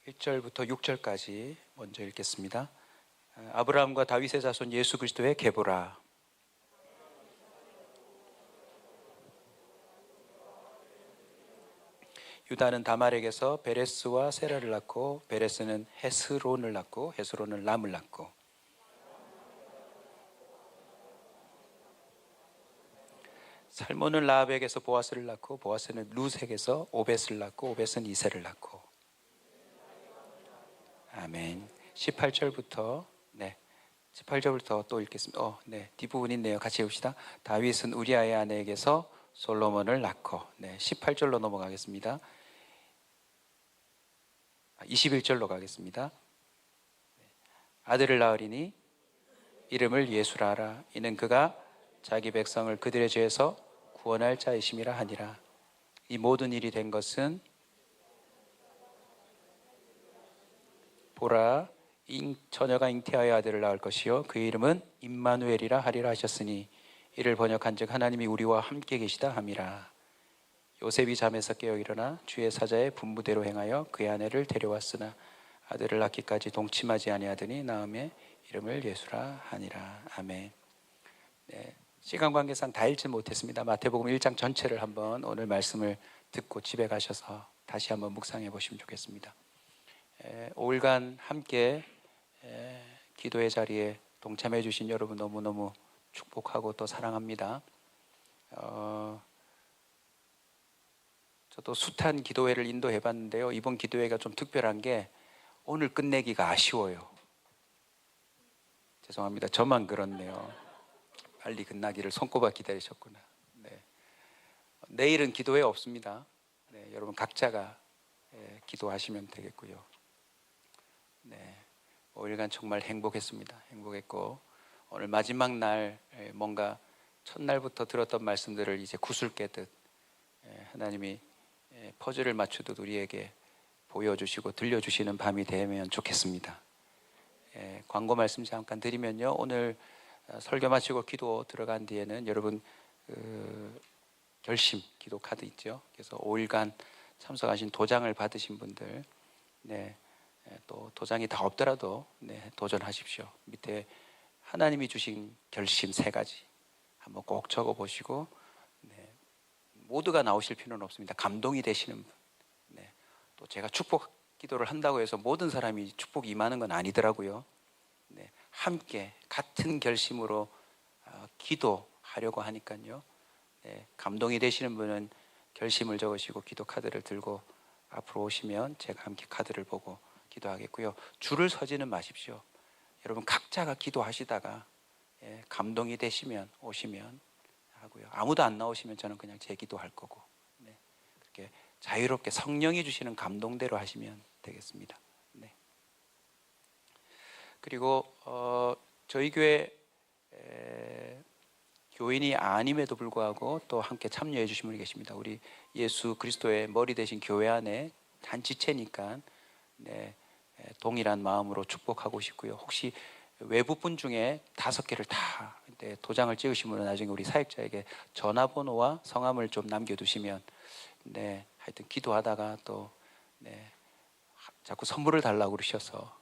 1절부터 6절까지 먼저 읽겠습니다. 아브라함과 다윗의 자손 예수 그리스도의 계보라. 유다는 다말에게서 베레스와 세라를 낳고 베레스는 헤스론을 낳고 헤스론은 람을 낳고 살몬은 라합에게서 보아스를 낳고 보아스는 룻에게서 오벳을 낳고 오벳은 이새를 낳고. 아멘. 18절부터 18절부터 또 읽겠습니다. 뒷부분 있네요. 같이 읽읍시다. 다윗은 우리아의 아내에게서 솔로몬을 낳고. 18절로 넘어가겠습니다. 21절로 가겠습니다. 아들을 낳으리니 이름을 예수라 하라. 이는 그가 자기 백성을 그들의 죄에서 구원할 자이심이라 하니라. 이 모든 일이 된 것은 보라, 처녀가 잉태하여 아들을 낳을 것이요 그 이름은 임마누엘이라 하리라 하셨으니 이를 번역한즉 하나님이 우리와 함께 계시다 함이라. 요셉이 잠에서 깨어 일어나 주의 사자의 분부대로 행하여 그의 아내를 데려왔으나 아들을 낳기까지 동침하지 아니하더니 낳음에 이름을 예수라 하니라. 아멘. 시간 관계상 다 읽지 못했습니다. 마태복음 1장 전체를 한번 오늘 말씀을 듣고 집에 가셔서 다시 한번 묵상해 보시면 좋겠습니다. 5일간 함께 기도의 자리에 동참해 주신 여러분 너무너무 축복하고 또 사랑합니다. 저도 숱한 기도회를 인도해 봤는데요. 이번 기도회가 좀 특별한 게 오늘 끝내기가 아쉬워요. 죄송합니다. 저만 그렇네요. 빨리 끝나기를 손꼽아 기다리셨구나. 내일은 기도회 없습니다. 여러분 각자가 기도하시면 되겠고요. 5일간 정말 행복했습니다. 행복했고 오늘 마지막 날 뭔가 첫날부터 들었던 말씀들을 이제 구슬 깨듯 하나님이 퍼즐을 맞추듯 우리에게 보여주시고 들려주시는 밤이 되면 좋겠습니다. 광고 말씀 잠깐 드리면요. 오늘 설교 마치고 기도 들어간 뒤에는 여러분 결심 기도 카드 있죠. 그래서 5일간 참석하신 도장을 받으신 분들 또 도장이 다 없더라도 도전하십시오. 밑에 하나님이 주신 결심 3가지 한번 꼭 적어보시고 모두가 나오실 필요는 없습니다. 감동이 되시는 분. 또 제가 축복 기도를 한다고 해서 모든 사람이 축복이 임하는 건 아니더라고요. 함께 같은 결심으로 기도하려고 하니까요. 감동이 되시는 분은 결심을 적으시고 기도 카드를 들고 앞으로 오시면 제가 함께 카드를 보고 기도하겠고요. 줄을 서지는 마십시오. 여러분 각자가 기도하시다가 감동이 되시면 오시면 하고요. 아무도 안 나오시면 저는 그냥 제 기도할 거고 그렇게 자유롭게 성령이 주시는 감동대로 하시면 되겠습니다. 그리고 저희 교회 교인이 아님에도 불구하고 또 함께 참여해 주신 분이 계십니다. 우리 예수 그리스도의 머리 대신 교회 안에 한 지체니까 동일한 마음으로 축복하고 싶고요. 혹시 외부분 중에 5개를 다 도장을 찍으신 분은 나중에 우리 사역자에게 전화번호와 성함을 좀 남겨두시면 하여튼 기도하다가 또 자꾸 선물을 달라고 그러셔서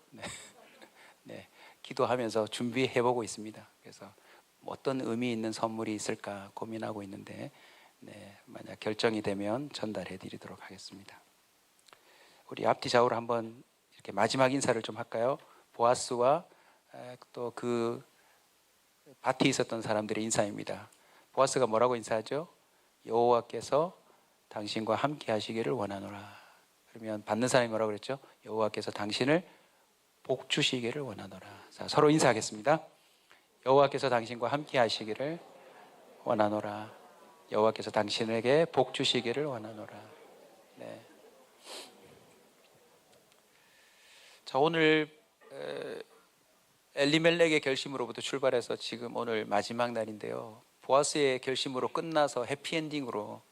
기도하면서 준비해보고 있습니다. 그래서 어떤 의미 있는 선물이 있을까 고민하고 있는데 만약 결정이 되면 전달해 드리도록 하겠습니다. 우리 앞뒤 좌우로 한번 이렇게 마지막 인사를 좀 할까요? 보아스와 또 그 밭에 있었던 사람들의 인사입니다. 보아스가 뭐라고 인사하죠? 여호와께서 당신과 함께 하시기를 원하노라. 그러면 받는 사람이 뭐라고 그랬죠? 여호와께서 당신을 복 주시기를 원하노라. 자, 서로 인사하겠습니다. 여호와께서 당신과 함께 하시기를 원하노라. 여호와께서 당신에게 복 주시기를 원하노라. 자, 오늘 엘리멜렉의 결심으로부터 출발해서 지금 오늘 마지막 날인데요. 보아스의 결심으로 끝나서 해피엔딩으로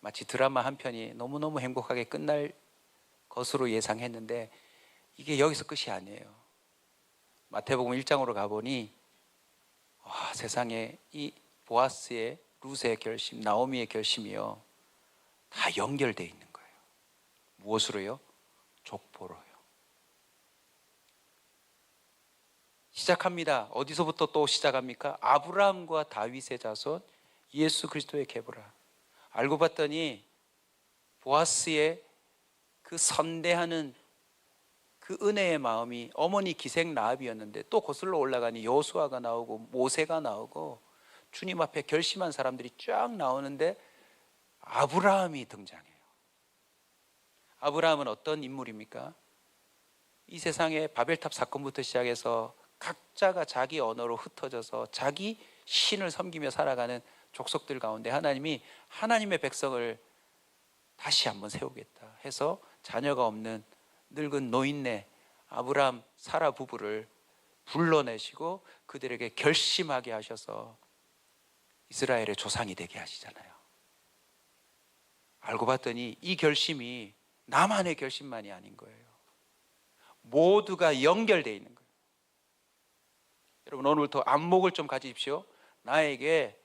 마치 드라마 한 편이 너무너무 행복하게 끝날 것으로 예상했는데 이게 여기서 끝이 아니에요. 마태복음 1장으로 가보니 세상에 이 보아스의 룻의 결심, 나오미의 결심이요 다 연결되어 있는 거예요. 무엇으로요? 족보로요. 시작합니다. 어디서부터 또 시작합니까? 아브라함과 다윗의 자손 예수 그리스도의 계보라. 알고 봤더니 보아스의 그 선대하는 그 은혜의 마음이 어머니 기생 라합이었는데, 또 거슬러 올라가니 여호수아가 나오고 모세가 나오고 주님 앞에 결심한 사람들이 쫙 나오는데 아브라함이 등장해요. 아브라함은 어떤 인물입니까? 이 세상의 바벨탑 사건부터 시작해서 각자가 자기 언어로 흩어져서 자기 신을 섬기며 살아가는 족속들 가운데 하나님이 하나님의 백성을 다시 한번 세우겠다 해서 자녀가 없는 늙은 노인네 아브라함 사라 부부를 불러내시고 그들에게 결심하게 하셔서 이스라엘의 조상이 되게 하시잖아요. 알고 봤더니 이 결심이 나만의 결심만이 아닌 거예요. 모두가 연결되어 있는 거예요. 여러분, 오늘부터 안목을 좀 가지십시오. 나에게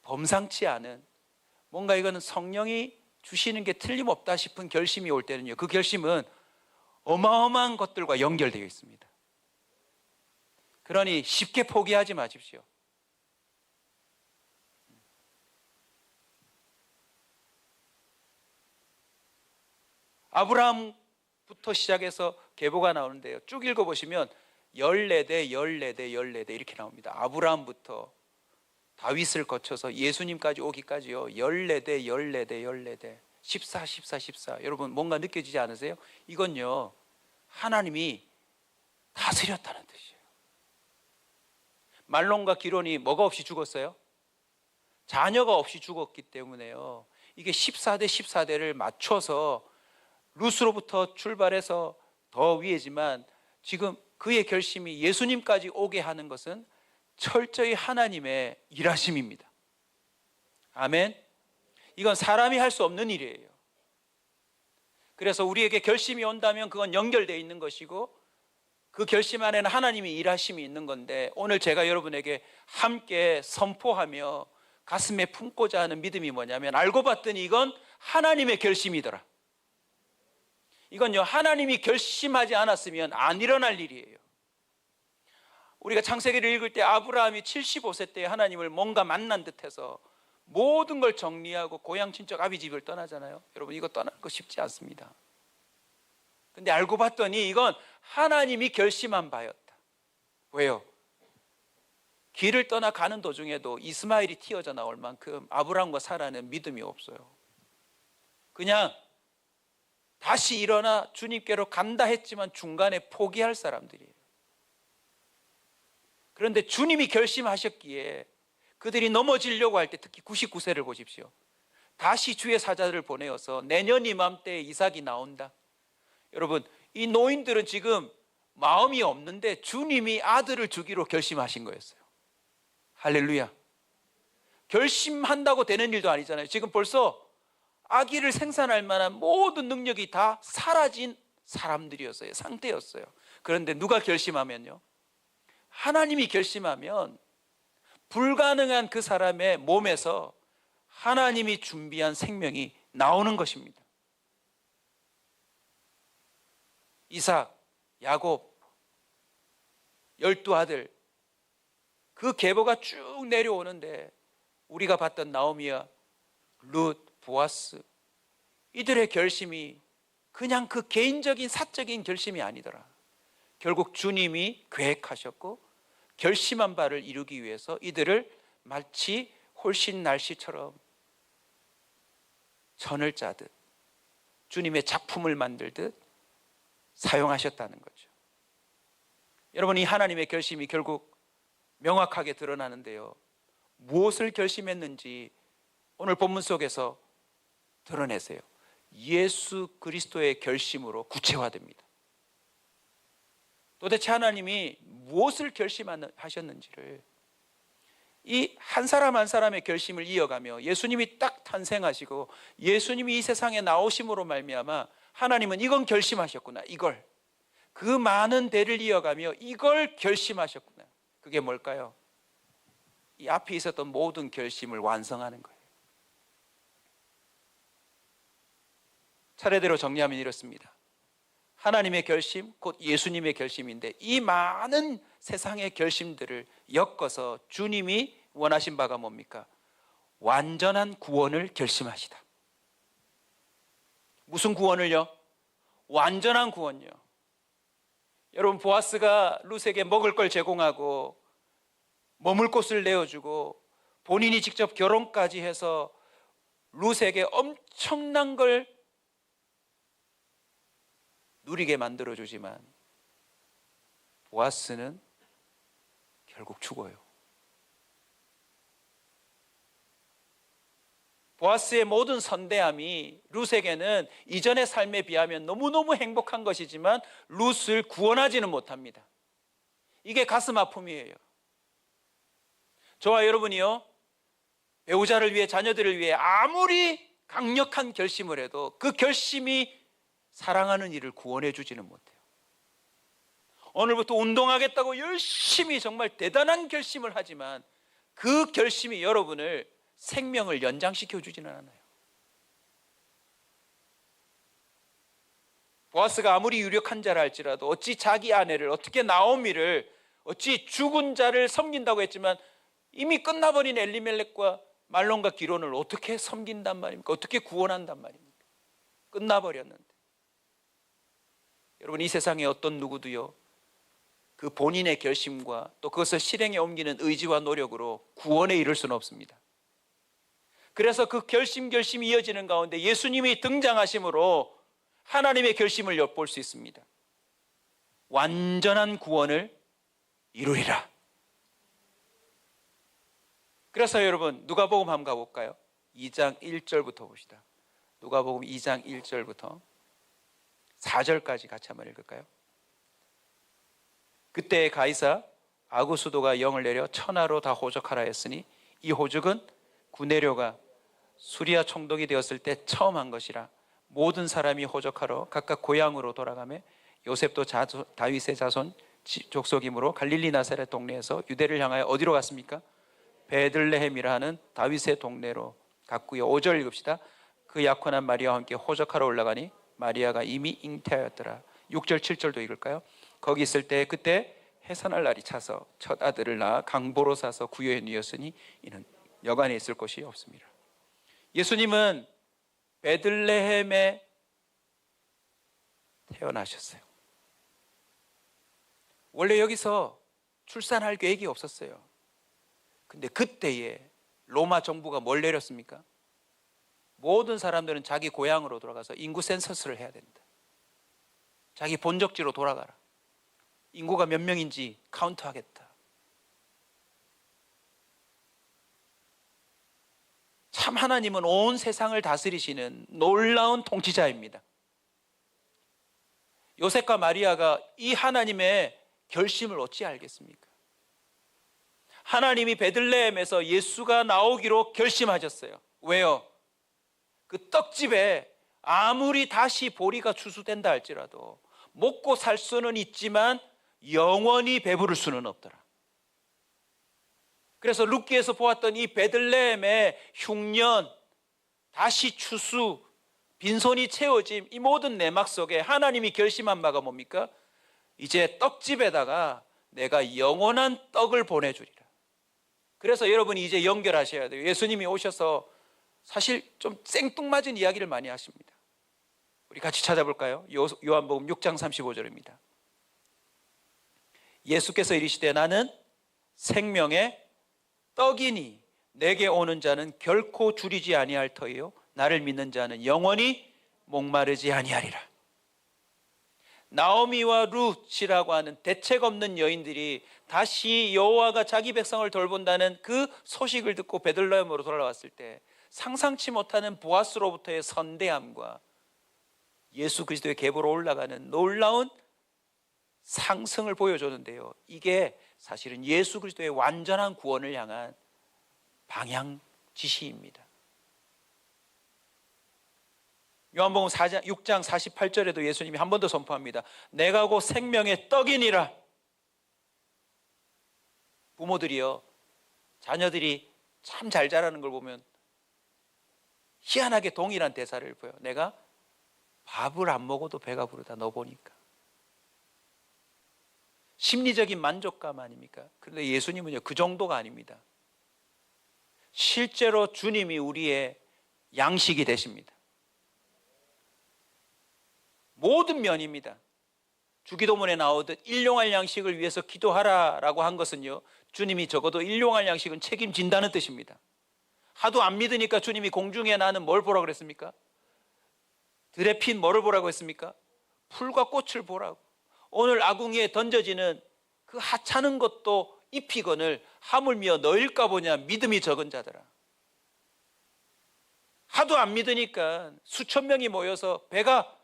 범상치 않은, 뭔가 이거는 성령이 주시는 게 틀림없다 싶은 결심이 올 때는요, 그 결심은 어마어마한 것들과 연결되어 있습니다. 그러니 쉽게 포기하지 마십시오. 아브라함부터 시작해서 계보가 나오는데요, 쭉 읽어보시면 14대, 14대, 14대 이렇게 나옵니다. 아브라함부터 다윗을 거쳐서 예수님까지 오기까지요, 14대, 14대, 14대, 14, 14, 14. 여러분, 뭔가 느껴지지 않으세요? 이건요, 하나님이 다스렸다는 뜻이에요. 말론과 기론이 뭐가 없이 죽었어요? 자녀가 없이 죽었기 때문에요, 이게 14대, 14대를 맞춰서 룻으로부터 출발해서 더 위에지만 지금 그의 결심이 예수님까지 오게 하는 것은 철저히 하나님의 일하심입니다. 아멘. 이건 사람이 할 수 없는 일이에요. 그래서 우리에게 결심이 온다면 그건 연결되어 있는 것이고, 그 결심 안에는 하나님의 일하심이 있는 건데, 오늘 제가 여러분에게 함께 선포하며 가슴에 품고자 하는 믿음이 뭐냐면, 알고 봤더니 이건 하나님의 결심이더라. 이건요, 하나님이 결심하지 않았으면 안 일어날 일이에요. 우리가 창세기를 읽을 때 아브라함이 75세 때 하나님을 뭔가 만난 듯해서 모든 걸 정리하고 고향 친척 아비 집을 떠나잖아요. 여러분, 이거 떠나는 거 쉽지 않습니다. 근데 알고 봤더니 이건 하나님이 결심한 바였다. 왜요? 길을 떠나 가는 도중에도 이스마엘이 튀어져 나올 만큼 아브라함과 사라는 믿음이 없어요. 그냥 다시 일어나 주님께로 간다 했지만 중간에 포기할 사람들이에요. 그런데 주님이 결심하셨기에 그들이 넘어지려고 할 때, 특히 99세를 보십시오. 다시 주의 사자들을 보내어서 내년 이맘때에 이삭이 나온다. 여러분, 이 노인들은 지금 마음이 없는데 주님이 아들을 주기로 결심하신 거였어요. 할렐루야. 결심한다고 되는 일도 아니잖아요. 지금 벌써 아기를 생산할 만한 모든 능력이 다 사라진 사람들이었어요. 상태였어요. 그런데 누가 결심하면요, 하나님이 결심하면 불가능한 그 사람의 몸에서 하나님이 준비한 생명이 나오는 것입니다. 이삭, 야곱, 12아들, 그 계보가 쭉 내려오는데 우리가 봤던 나오미와 룻, 보아스, 이들의 결심이 그냥 그 개인적인 사적인 결심이 아니더라. 결국 주님이 계획하셨고 결심한 바를 이루기 위해서 이들을 마치 홀씬 날씨처럼 천을 짜듯 주님의 작품을 만들듯 사용하셨다는 거죠. 여러분, 이 하나님의 결심이 결국 명확하게 드러나는데요, 무엇을 결심했는지 오늘 본문 속에서 드러내세요. 예수 그리스도의 결심으로 구체화됩니다. 도대체 하나님이 무엇을 결심하셨는지를 이 한 사람 한 사람의 결심을 이어가며 예수님이 딱 탄생하시고 예수님이 이 세상에 나오심으로 말미암아 하나님은 이건 결심하셨구나, 이걸, 그 많은 대를 이어가며 이걸 결심하셨구나. 그게 뭘까요? 이 앞에 있었던 모든 결심을 완성하는 거예요. 차례대로 정리하면 이렇습니다. 하나님의 결심, 곧 예수님의 결심인데 이 많은 세상의 결심들을 엮어서 주님이 원하신 바가 뭡니까? 완전한 구원을 결심하시다. 무슨 구원을요? 완전한 구원요. 여러분, 보아스가 룻에게 먹을 걸 제공하고 머물 곳을 내어주고 본인이 직접 결혼까지 해서 룻에게 엄청난 걸 누리게 만들어주지만 보아스는 결국 죽어요. 보아스의 모든 선대함이 룻에게는 이전의 삶에 비하면 너무너무 행복한 것이지만 룻을 구원하지는 못합니다. 이게 가슴 아픔이에요. 저와 여러분이요, 배우자를 위해, 자녀들을 위해 아무리 강력한 결심을 해도 그 결심이 사랑하는 이를 구원해 주지는 못해요. 오늘부터 운동하겠다고 열심히 정말 대단한 결심을 하지만 그 결심이 여러분을 생명을 연장시켜 주지는 않아요. 보아스가 아무리 유력한 자라 할지라도 어찌 자기 아내를, 어떻게 나오미를, 어찌 죽은 자를 섬긴다고 했지만 이미 끝나버린 엘리멜렉과 말론과 기론을 어떻게 섬긴단 말입니까? 어떻게 구원한단 말입니까? 끝나버렸는데. 여러분, 이 세상에 어떤 누구도요, 그 본인의 결심과 또 그것을 실행에 옮기는 의지와 노력으로 구원에 이를 수는 없습니다. 그래서 그 결심이 이어지는 가운데 예수님이 등장하심으로 하나님의 결심을 엿볼 수 있습니다. 완전한 구원을 이루리라. 그래서 여러분, 누가복음 한번 가볼까요? 2장 1절부터 봅시다. 누가복음 2장 1절부터 4절까지 같이 한번 읽을까요? 그때 가이사 아구수도가 영을 내려 천하로 다 호적하라 했으니 이 호적은 구네료가 수리아 총독이 되었을 때 처음 한 것이라. 모든 사람이 호적하러 각각 고향으로 돌아가며 요셉도 다윗의 자손 족속이므로 갈릴리 나사렛 동네에서 유대를 향하여 어디로 갔습니까? 베들레헴이라 하는 다윗의 동네로 갔고요. 5절 읽읍시다. 그 약혼한 마리아와 함께 호적하러 올라가니 마리아가 이미 잉태하였더라. 6절 7절도 읽을까요? 거기 있을 때 그때 해산할 날이 차서 첫 아들을 낳아 강보로 사서 구유에 누였으니 이는 여간에 있을 곳이 없습니다. 예수님은 베들레헴에 태어나셨어요. 원래 여기서 출산할 계획이 없었어요. 근데 그때에 로마 정부가 뭘 내렸습니까? 모든 사람들은 자기 고향으로 돌아가서 인구 센서스를 해야 된다. 자기 본적지로 돌아가라. 인구가 몇 명인지 카운트하겠다. 참 하나님은 온 세상을 다스리시는 놀라운 통치자입니다. 요셉과 마리아가 이 하나님의 결심을 어찌 알겠습니까? 하나님이 베들레헴에서 예수가 나오기로 결심하셨어요. 왜요? 그 떡집에 아무리 다시 보리가 추수된다 할지라도 먹고 살 수는 있지만 영원히 배부를 수는 없더라. 그래서 룻기에서 보았던 이 베들레헴의 흉년, 다시 추수, 빈손이 채워짐, 이 모든 내막 속에 하나님이 결심한 바가 뭡니까? 이제 떡집에다가 내가 영원한 떡을 보내주리라. 그래서 여러분이 이제 연결하셔야 돼요. 예수님이 오셔서 사실 좀 생뚱맞은 이야기를 많이 하십니다. 우리 같이 찾아볼까요? 요한복음 6장 35절입니다. 예수께서 이르시되 나는 생명의 떡이니 내게 오는 자는 결코 줄이지 아니할 터이요 나를 믿는 자는 영원히 목마르지 아니하리라. 나오미와 룻이라고 하는 대책 없는 여인들이 다시 여호와가 자기 백성을 돌본다는 그 소식을 듣고 베들레헴으로 돌아왔을 때 상상치 못하는 보아스로부터의 선대함과 예수 그리스도의 계보로 올라가는 놀라운 상승을 보여줬는데요. 이게 사실은 예수 그리스도의 완전한 구원을 향한 방향 지시입니다. 요한복음 6장 48절에도 예수님이 한 번 더 선포합니다. 내가 곧 생명의 떡이니라. 부모들이요, 자녀들이 참 잘 자라는 걸 보면 희한하게 동일한 대사를 보여요. 내가 밥을 안 먹어도 배가 부르다, 너 보니까. 심리적인 만족감 아닙니까? 그런데 예수님은요, 그 정도가 아닙니다. 실제로 주님이 우리의 양식이 되십니다. 모든 면입니다. 주기도문에 나오듯 일용할 양식을 위해서 기도하라라고 한 것은요, 주님이 적어도 일용할 양식은 책임진다는 뜻입니다. 하도 안 믿으니까 주님이 공중에 나는 뭘 보라고 그랬습니까? 들에 핀 뭐를 보라고 했습니까? 풀과 꽃을 보라고. 오늘 아궁이에 던져지는 그 하찮은 것도 입히거늘 하물며 너일까 보냐, 믿음이 적은 자들아. 하도 안 믿으니까 수천 명이 모여서 배가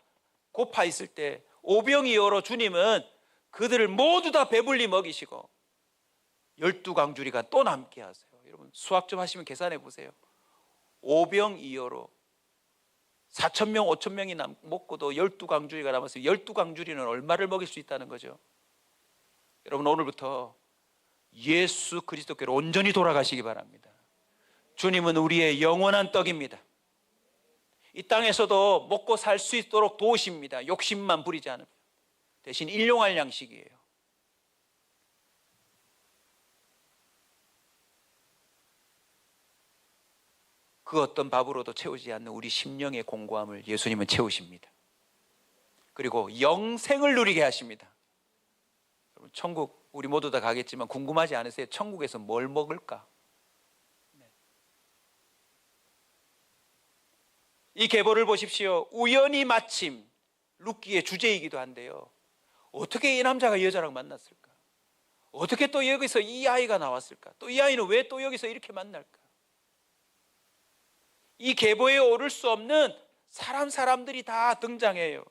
고파 있을 때 오병이어로 주님은 그들을 모두 다 배불리 먹이시고 12강주리가 또 남게 하세요. 여러분 수학 좀 하시면 계산해 보세요. 오병이어로 4,000명, 5,000명이 먹고도 12강주리가 남았어요. 12강주리는 얼마를 먹일 수 있다는 거죠? 여러분 오늘부터 예수 그리스도께로 온전히 돌아가시기 바랍니다. 주님은 우리의 영원한 떡입니다. 이 땅에서도 먹고 살 수 있도록 도우십니다. 욕심만 부리지 않으면. 대신 일용할 양식이에요. 그 어떤 밥으로도 채우지 않는 우리 심령의 공고함을 예수님은 채우십니다. 그리고 영생을 누리게 하십니다. 여러분 천국 우리 모두 다 가겠지만 궁금하지 않으세요? 천국에서 뭘 먹을까? 이 계보를 보십시오. 우연히 마침 룻기의 주제이기도 한데요, 어떻게 이 남자가 이 여자랑 만났을까? 어떻게 또 여기서 이 아이가 나왔을까? 또 이 아이는 왜 또 여기서 이렇게 만날까? 이 계보에 오를 수 없는 사람들이 다 등장해요.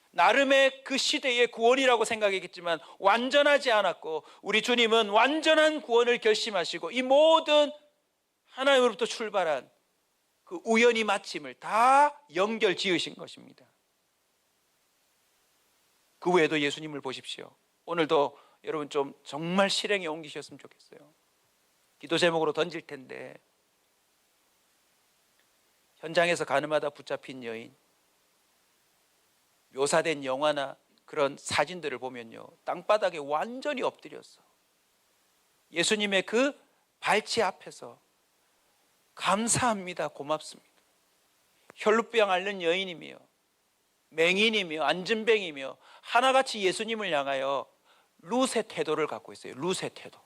나름의 그 시대의 구원이라고 생각했겠지만 완전하지 않았고, 우리 주님은 완전한 구원을 결심하시고 이 모든 하나님으로부터 출발한 그 우연히 마침을 다 연결 지으신 것입니다. 그 외에도 예수님을 보십시오. 오늘도 여러분 좀 정말 실행에 옮기셨으면 좋겠어요. 기도 제목으로 던질 텐데, 현장에서 가늠하다 붙잡힌 여인, 묘사된 영화나 그런 사진들을 보면요, 땅바닥에 완전히 엎드렸어. 예수님의 그 발치 앞에서 감사합니다, 고맙습니다. 혈루병 앓는 여인이며 맹인이며 안진뱅이며 하나같이 예수님을 향하여 룻의 태도를 갖고 있어요. 룻의 태도.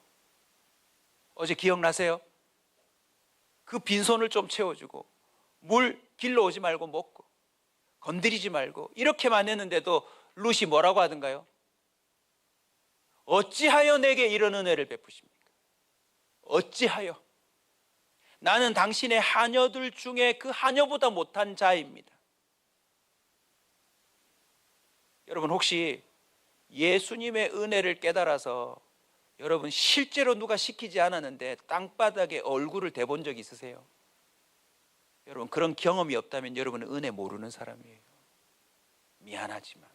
어제 기억나세요? 그 빈손을 좀 채워주고 물 길러 오지 말고 먹고 건드리지 말고 이렇게만 했는데도 룻이 뭐라고 하던가요? 어찌하여 내게 이런 은혜를 베푸십니까? 어찌하여? 나는 당신의 하녀들 중에 그 하녀보다 못한 자입니다. 여러분 혹시 예수님의 은혜를 깨달아서 여러분 실제로 누가 시키지 않았는데 땅바닥에 얼굴을 대본 적 있으세요? 여러분 그런 경험이 없다면 여러분은 은혜 모르는 사람이에요. 미안하지만.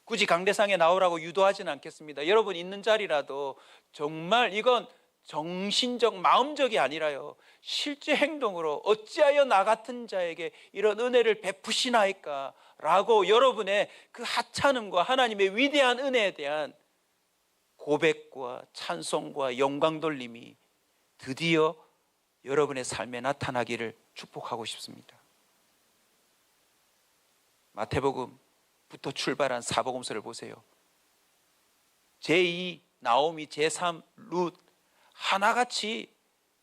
굳이 강대상에 나오라고 유도하지는 않겠습니다. 여러분 있는 자리라도 정말 이건 정신적, 마음적이 아니라요, 실제 행동으로 어찌하여 나 같은 자에게 이런 은혜를 베푸시나이까 라고 여러분의 그 하찮음과 하나님의 위대한 은혜에 대한 고백과 찬송과 영광 돌림이 드디어 여러분의 삶에 나타나기를 축복하고 싶습니다. 마태복음부터 출발한 사복음서를 보세요. 제2 나오미, 제3 룻, 하나같이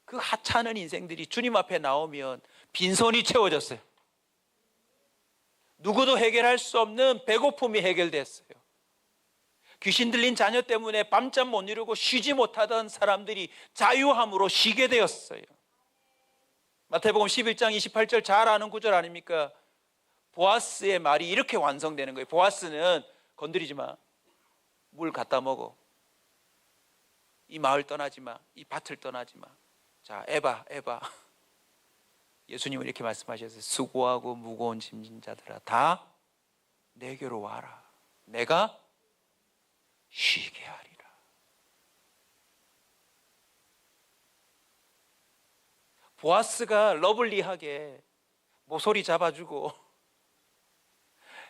그 하찮은 인생들이 주님 앞에 나오면 빈손이 채워졌어요. 누구도 해결할 수 없는 배고픔이 해결됐어요. 귀신 들린 자녀 때문에 밤잠 못 이루고 쉬지 못하던 사람들이 자유함으로 쉬게 되었어요. 마태복음 11장 28절 잘 아는 구절 아닙니까? 보아스의 말이 이렇게 완성되는 거예요. 보아스는 건드리지 마, 물 갖다 먹어, 이 마을 떠나지 마, 이 밭을 떠나지 마. 자, 에바 예수님은 이렇게 말씀하셨어요. 수고하고 무거운 짐진 자들아 다 내게로 와라, 내가 쉬게 하리라. 보아스가 러블리하게 모서리 잡아주고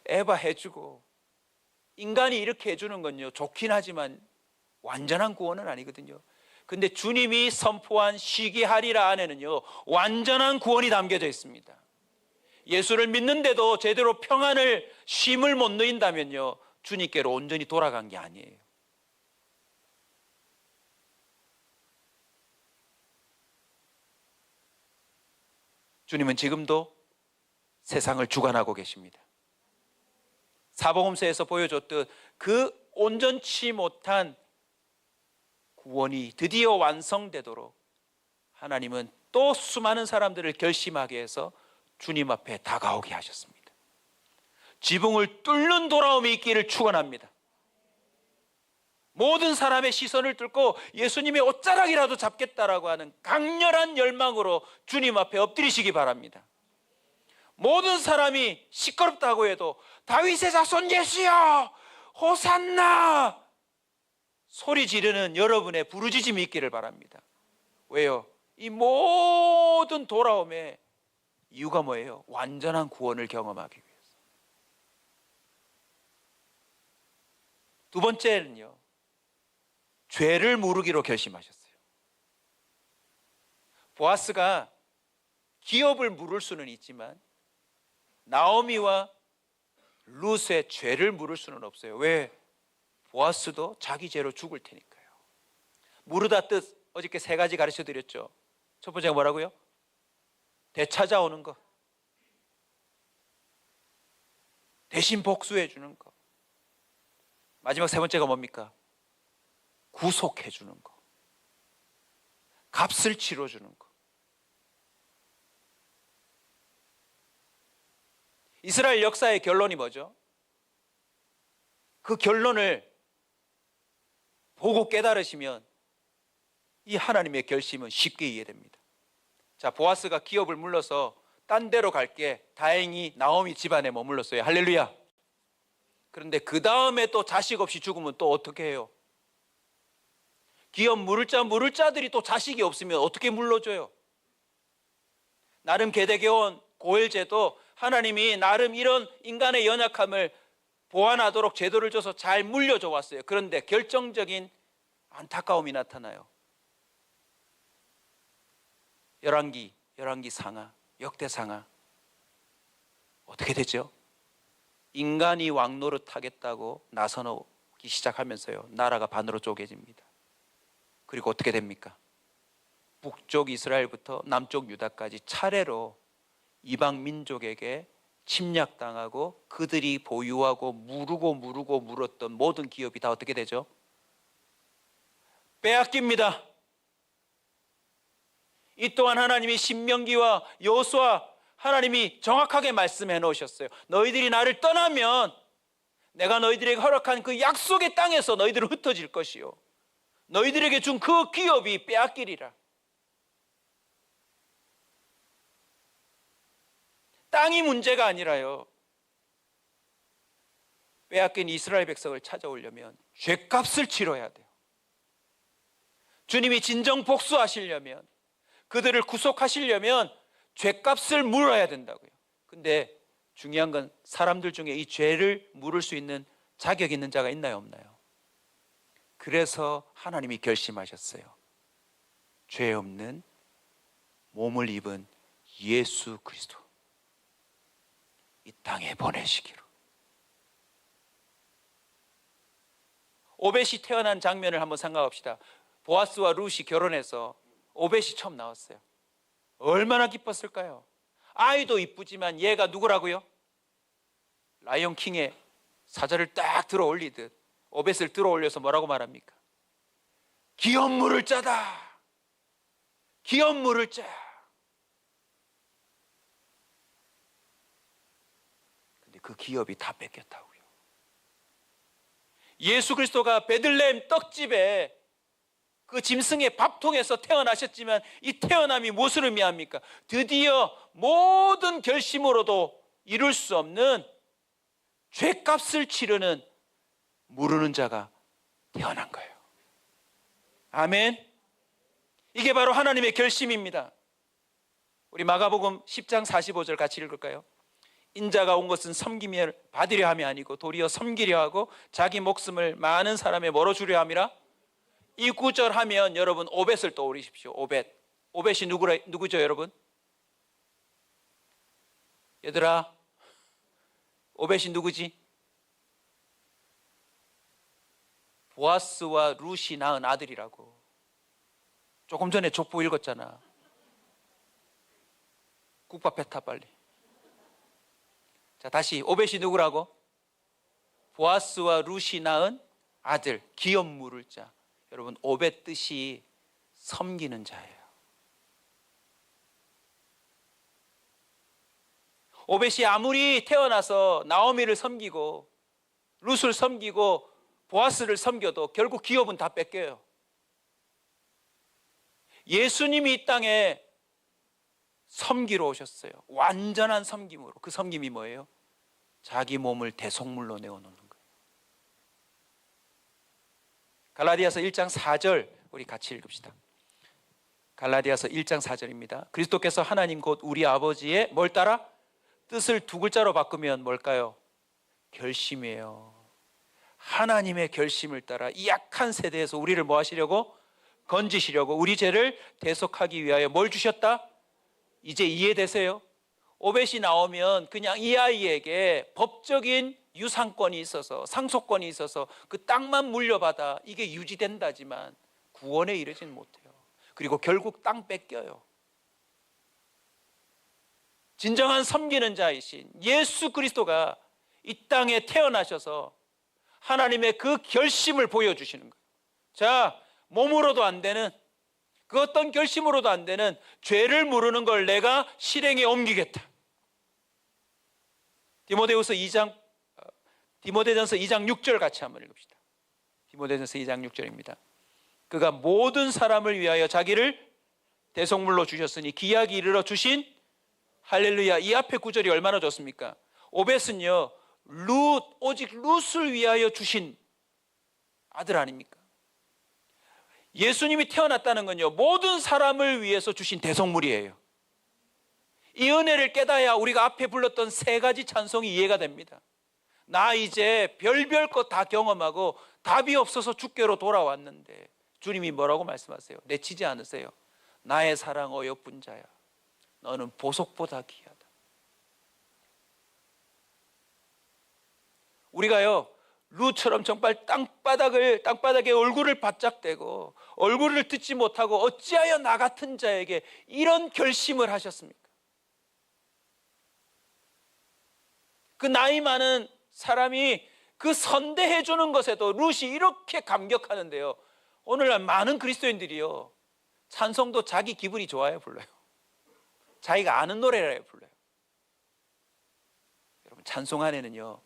에바 해주고 인간이 이렇게 해주는 건요, 좋긴 하지만 완전한 구원은 아니거든요. 근데 주님이 선포한 쉬게 하리라 안에는요, 완전한 구원이 담겨져 있습니다. 예수를 믿는데도 제대로 평안을, 쉼을 못 누린다면요, 주님께로 온전히 돌아간 게 아니에요. 주님은 지금도 세상을 주관하고 계십니다. 사복음서에서 보여줬듯 그 온전치 못한 구원이 드디어 완성되도록 하나님은 또 수많은 사람들을 결심하게 해서 주님 앞에 다가오게 하셨습니다. 지붕을 뚫는 돌아옴이 있기를 축원합니다. 모든 사람의 시선을 뚫고 예수님의 옷자락이라도 잡겠다라고 하는 강렬한 열망으로 주님 앞에 엎드리시기 바랍니다. 모든 사람이 시끄럽다고 해도 다윗의 자손 예수여 호산나 소리 지르는 여러분의 부르짖음이 있기를 바랍니다. 왜요? 이 모든 돌아옴의 이유가 뭐예요? 완전한 구원을 경험하기 위해서. 두 번째는요, 죄를 물으기로 결심하셨어요. 보아스가 기업을 물을 수는 있지만 나오미와 룻의 죄를 물을 수는 없어요. 왜? 보아스도 자기 죄로 죽을 테니까요. 무르다 뜻 어저께 세 가지 가르쳐 드렸죠. 첫 번째가 뭐라고요? 되찾아오는 것, 대신 복수해 주는 것. 마지막 세 번째가 뭡니까? 구속해 주는 것, 값을 치러 주는 것. 이스라엘 역사의 결론이 뭐죠? 그 결론을 보고 깨달으시면 이 하나님의 결심은 쉽게 이해됩니다. 자, 보아스가 기업을 물러서 딴 데로 갈게 다행히 나오미 집안에 머물렀어요. 할렐루야. 그런데 그 다음에 또 자식 없이 죽으면 또 어떻게 해요? 기업 물을 자들이 또 자식이 없으면 어떻게 물러줘요? 나름 계대개원 고엘제도 하나님이 나름 이런 인간의 연약함을 보완하도록 제도를 줘서 잘 물려줘 왔어요. 그런데 결정적인 안타까움이 나타나요. 열왕기 상하, 역대상하 어떻게 되죠? 인간이 왕노릇 하겠다고 나서기 시작하면서요, 나라가 반으로 쪼개집니다. 그리고 어떻게 됩니까? 북쪽 이스라엘부터 남쪽 유다까지 차례로 이방 민족에게 침략당하고 그들이 보유하고 물었던 모든 기업이 다 어떻게 되죠? 빼앗깁니다. 이 또한 하나님이 신명기와 여호수아 하나님이 정확하게 말씀해 놓으셨어요. 너희들이 나를 떠나면 내가 너희들에게 허락한 그 약속의 땅에서 너희들은 흩어질 것이요 너희들에게 준 그 기업이 빼앗기리라. 땅이 문제가 아니라요, 빼앗긴 이스라엘 백성을 찾아오려면 죗값을 치러야 돼요. 주님이 진정 복수하시려면, 그들을 구속하시려면 죗값을 물어야 된다고요. 근데 중요한 건 사람들 중에 이 죄를 물을 수 있는 자격 있는 자가 있나요, 없나요? 그래서 하나님이 결심하셨어요. 죄 없는 몸을 입은 예수 그리스도 이 땅에 보내시기로. 오벳이 태어난 장면을 한번 생각합시다. 보아스와 룻이 결혼해서 오벳이 처음 나왔어요. 얼마나 기뻤을까요? 아이도 이쁘지만 얘가 누구라고요? 라이온 킹의 사자를 딱 들어 올리듯 오벳을 들어 올려서 뭐라고 말합니까? 기업 물을 자다. 기업 물을 자. 근데 그 기업이 다 뺏겼다고요. 예수 그리스도가 베들레헴 떡집에 그 짐승의 밥통에서 태어나셨지만 이 태어남이 무엇을 의미합니까? 드디어 모든 결심으로도 이룰 수 없는 죗값을 치르는 모르는 자가 태어난 거예요. 아멘. 이게 바로 하나님의 결심입니다. 우리 마가복음 10장 45절 같이 읽을까요? 인자가 온 것은 섬김을 받으려 함이 아니고 도리어 섬기려 하고 자기 목숨을 많은 사람에 멀어주려 함이라. 이 구절 하면 여러분 오벳을 떠올리십시오. 오벳이 누구죠 여러분? 얘들아, 오벳이 누구지? 보아스와 룻이 낳은 아들이라고. 조금 전에 족보 읽었잖아. 국밥 뱉어 빨리. 자, 다시 오벳이 누구라고? 보아스와 룻이 낳은 아들, 기업 물을 자. 여러분, 오벳 뜻이 섬기는 자예요. 오벳이 아무리 태어나서 나오미를 섬기고 룻을 섬기고 보아스를 섬겨도 결국 기업은 다 뺏겨요. 예수님이 이 땅에 섬기러 오셨어요. 완전한 섬김으로. 그 섬김이 뭐예요? 자기 몸을 대속물로 내어놓는 거예요. 갈라디아서 1장 4절 우리 같이 읽읍시다. 갈라디아서 1장 4절입니다. 그리스도께서 하나님 곧 우리 아버지의 뭘 따라? 뜻을 두 글자로 바꾸면 뭘까요? 결심이에요. 하나님의 결심을 따라 이 약한 세대에서 우리를 뭐 하시려고? 건지시려고 우리 죄를 대속하기 위하여 뭘 주셨다? 이제 이해되세요? 오벳이 나오면 그냥 이 아이에게 법적인 유산권이 있어서 상속권이 있어서 그 땅만 물려받아 이게 유지된다지만 구원에 이르지는 못해요. 그리고 결국 땅 뺏겨요. 진정한 섬기는 자이신 예수 그리스도가 이 땅에 태어나셔서 하나님의 그 결심을 보여주시는 거예요. 자, 몸으로도 안 되는 그 어떤 결심으로도 안 되는 죄를 물으는 걸 내가 실행에 옮기겠다. 디모데전서 2장 6절 같이 한번 읽읍시다. 디모데전서 2장 6절입니다. 그가 모든 사람을 위하여 자기를 대속물로 주셨으니 기약이 이르러 주신 할렐루야. 이 앞에 구절이 얼마나 좋습니까? 오벳은요, 오직 룻을 위하여 주신 아들 아닙니까? 예수님이 태어났다는 건요, 모든 사람을 위해서 주신 대속물이에요. 이 은혜를 깨달아야 우리가 앞에 불렀던 세 가지 찬송이 이해가 됩니다. 나 이제 별별 것 다 경험하고 답이 없어서 주께로 돌아왔는데 주님이 뭐라고 말씀하세요? 내치지 않으세요. 나의 사랑 어여쁜 자야, 너는 보석보다 귀하다. 우리가요, 룻처럼 정말 땅바닥에 얼굴을 바짝 대고 얼굴을 듣지 못하고 어찌하여 나 같은 자에게 이런 결심을 하셨습니까? 그 나이 많은 사람이 그 선대해 주는 것에도 룻이 이렇게 감격하는데요, 오늘날 많은 그리스도인들이요, 찬송도 자기 기분이 좋아야 불러요. 자기가 아는 노래라 불러요. 여러분, 찬송 안에는요,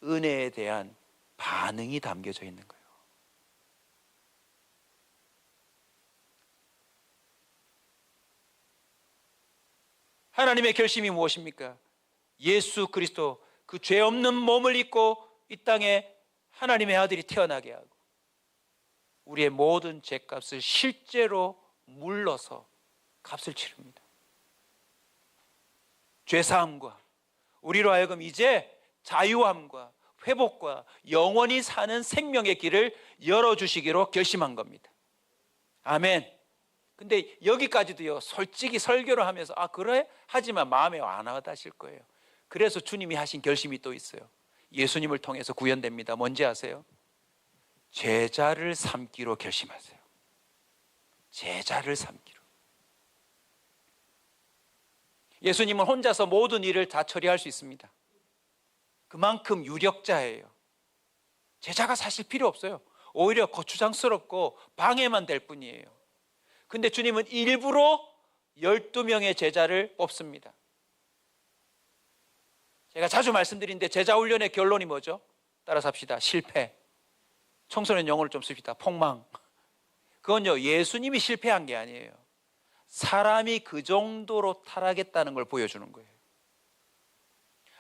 은혜에 대한 반응이 담겨져 있는 거예요. 하나님의 결심이 무엇입니까? 예수 그리스도 그 죄 없는 몸을 입고 이 땅에 하나님의 아들이 태어나게 하고 우리의 모든 죄값을 실제로 물러서 값을 치릅니다. 죄사함과 우리로 하여금 이제 자유함과 회복과 영원히 사는 생명의 길을 열어주시기로 결심한 겁니다. 아멘. 근데 여기까지도요, 솔직히 설교를 하면서 그래? 하지만 마음에 안 와닿으실 거예요. 그래서 주님이 하신 결심이 또 있어요. 예수님을 통해서 구현됩니다. 뭔지 아세요? 제자를 삼기로 결심하세요. 제자를 삼기로. 예수님은 혼자서 모든 일을 다 처리할 수 있습니다. 그만큼 유력자예요. 제자가 사실 필요 없어요. 오히려 거추장스럽고 방해만 될 뿐이에요. 근데 주님은 일부러 12명의 제자를 뽑습니다. 제가 자주 말씀드리는데 제자 훈련의 결론이 뭐죠? 따라서 합시다. 실패. 청소년 영어를 좀 씁시다. 폭망. 그건요, 예수님이 실패한 게 아니에요. 사람이 그 정도로 타락했다는 걸 보여주는 거예요.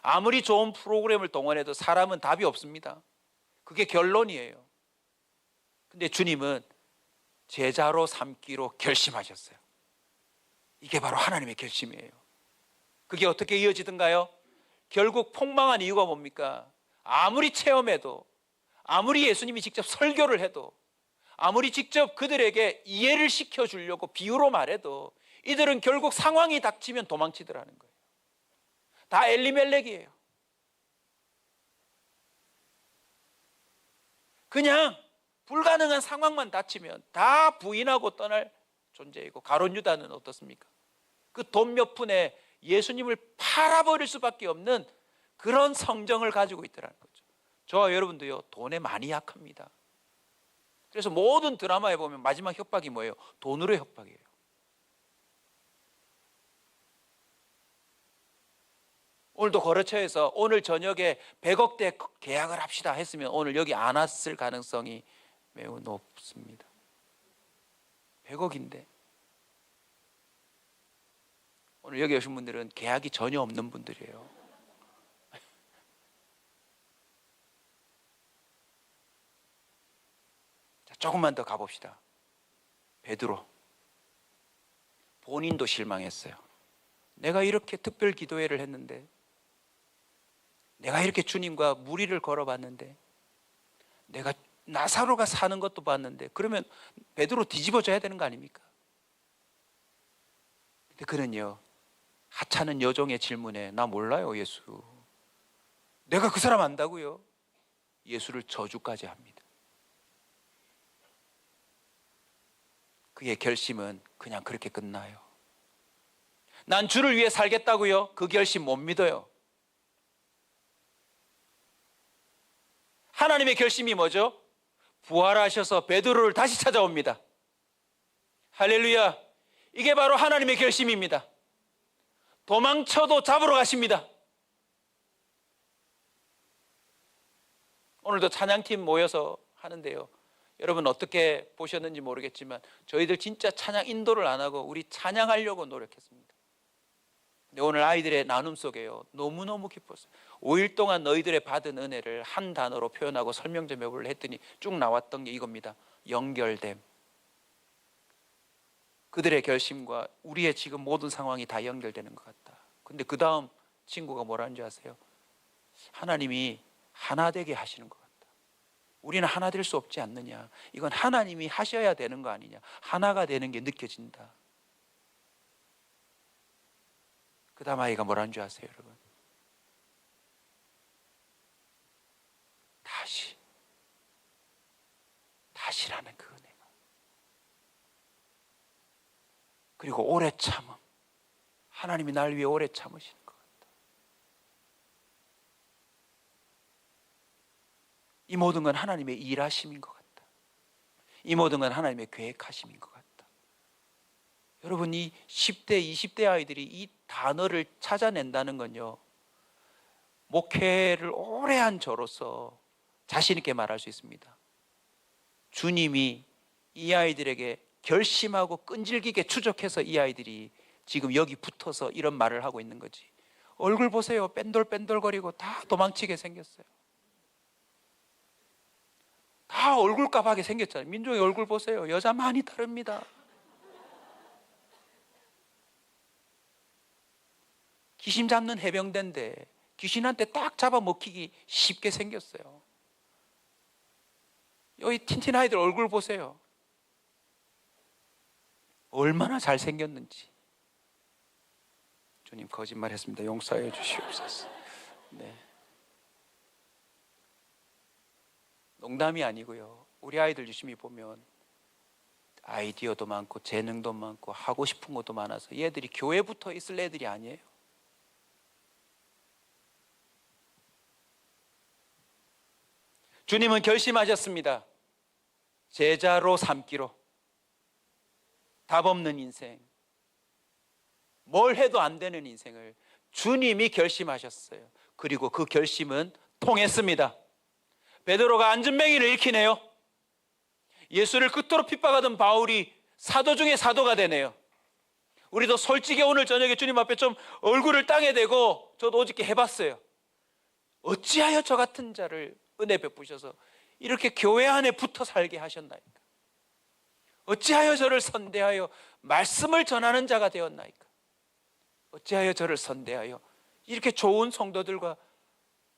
아무리 좋은 프로그램을 동원해도 사람은 답이 없습니다. 그게 결론이에요. 근데 주님은 제자로 삼기로 결심하셨어요. 이게 바로 하나님의 결심이에요. 그게 어떻게 이어지던가요? 결국 폭망한 이유가 뭡니까? 아무리 체험해도, 아무리 예수님이 직접 설교를 해도, 아무리 직접 그들에게 이해를 시켜주려고 비유로 말해도 이들은 결국 상황이 닥치면 도망치더라는 거예요. 다 엘리멜렉이에요. 그냥 불가능한 상황만 닥치면 다 부인하고 떠날 존재이고, 가룟 유다는 어떻습니까? 그 돈 몇 푼에 예수님을 팔아버릴 수밖에 없는 그런 성정을 가지고 있더라는 거죠. 저와 여러분도요, 돈에 많이 약합니다. 그래서 모든 드라마에 보면 마지막 협박이 뭐예요? 돈으로 협박이에요. 오늘도 거래처에서 오늘 저녁에 100억대 계약을 합시다 했으면 오늘 여기 안 왔을 가능성이 매우 높습니다. 100억인데 오늘 여기 오신 분들은 계약이 전혀 없는 분들이에요. 자, 조금만 더 가봅시다. 베드로, 본인도 실망했어요. 내가 이렇게 특별 기도회를 했는데, 내가 이렇게 주님과 무리를 걸어봤는데, 내가 나사로가 사는 것도 봤는데, 그러면 베드로 뒤집어져야 되는 거 아닙니까? 근데 그는요, 하찮은 여종의 질문에 나 몰라요 예수, 내가 그 사람 안다고요? 예수를 저주까지 합니다. 그의 결심은 그냥 그렇게 끝나요. 난 주를 위해 살겠다고요? 그 결심 못 믿어요. 하나님의 결심이 뭐죠? 부활하셔서 베드로를 다시 찾아옵니다. 할렐루야. 이게 바로 하나님의 결심입니다. 도망쳐도 잡으러 가십니다. 오늘도 찬양팀 모여서 하는데요, 여러분 어떻게 보셨는지 모르겠지만 저희들 진짜 찬양 인도를 안 하고 우리 찬양하려고 노력했습니다. 근데 오늘 아이들의 나눔 속에요, 너무너무 기뻤어요. 5일 동안 너희들의 받은 은혜를 한 단어로 표현하고 설명 좀 해보려 했더니 쭉 나왔던 게 이겁니다. 연결됨. 그들의 결심과 우리의 지금 모든 상황이 다 연결되는 것 같다. 근데 그 다음 친구가 뭐라는 줄 아세요? 하나님이 하나 되게 하시는 것 같다. 우리는 하나 될 수 없지 않느냐, 이건 하나님이 하셔야 되는 거 아니냐, 하나가 되는 게 느껴진다. 그 다음 아이가 뭐라는 줄 아세요 여러분? 다시라는 그 은혜가, 그리고 오래 참음. 하나님이 날 위해 오래 참으시는 것 같다. 이 모든 건 하나님의 일하심인 것 같다. 이 모든 건 하나님의 계획하심인 것 같다. 여러분, 이 10대, 20대 아이들이 이 단어를 찾아낸다는 건요, 목회를 오래 한 저로서 자신 있게 말할 수 있습니다. 주님이 이 아이들에게 결심하고 끈질기게 추적해서 이 아이들이 지금 여기 붙어서 이런 말을 하고 있는 거지. 얼굴 보세요. 뺀돌뺀돌거리고 다 도망치게 생겼어요. 다 얼굴값하게 생겼잖아요. 민종의 얼굴 보세요. 여자 많이 다릅니다. 귀신 잡는 해병대인데 귀신한테 딱 잡아먹히기 쉽게 생겼어요. 여기 틴틴 아이들 얼굴 보세요. 얼마나 잘생겼는지. 주님, 거짓말했습니다. 용서해 주시옵소서. 네. 농담이 아니고요, 우리 아이들 유심히 보면 아이디어도 많고 재능도 많고 하고 싶은 것도 많아서 얘들이 교회에 붙어 있을 애들이 아니에요. 주님은 결심하셨습니다. 제자로 삼기로. 답 없는 인생, 뭘 해도 안 되는 인생을 주님이 결심하셨어요. 그리고 그 결심은 통했습니다. 베드로가 안전뱅이를 잃히네요. 예수를 끝으로 핍박하던 바울이 사도 중에 사도가 되네요. 우리도 솔직히 오늘 저녁에 주님 앞에 좀 얼굴을 땅에 대고, 저도 어저께 해봤어요. 어찌하여 저 같은 자를 은혜 베푸셔서 이렇게 교회 안에 붙어 살게 하셨나이까? 어찌하여 저를 선대하여 말씀을 전하는 자가 되었나이까? 어찌하여 저를 선대하여 이렇게 좋은 성도들과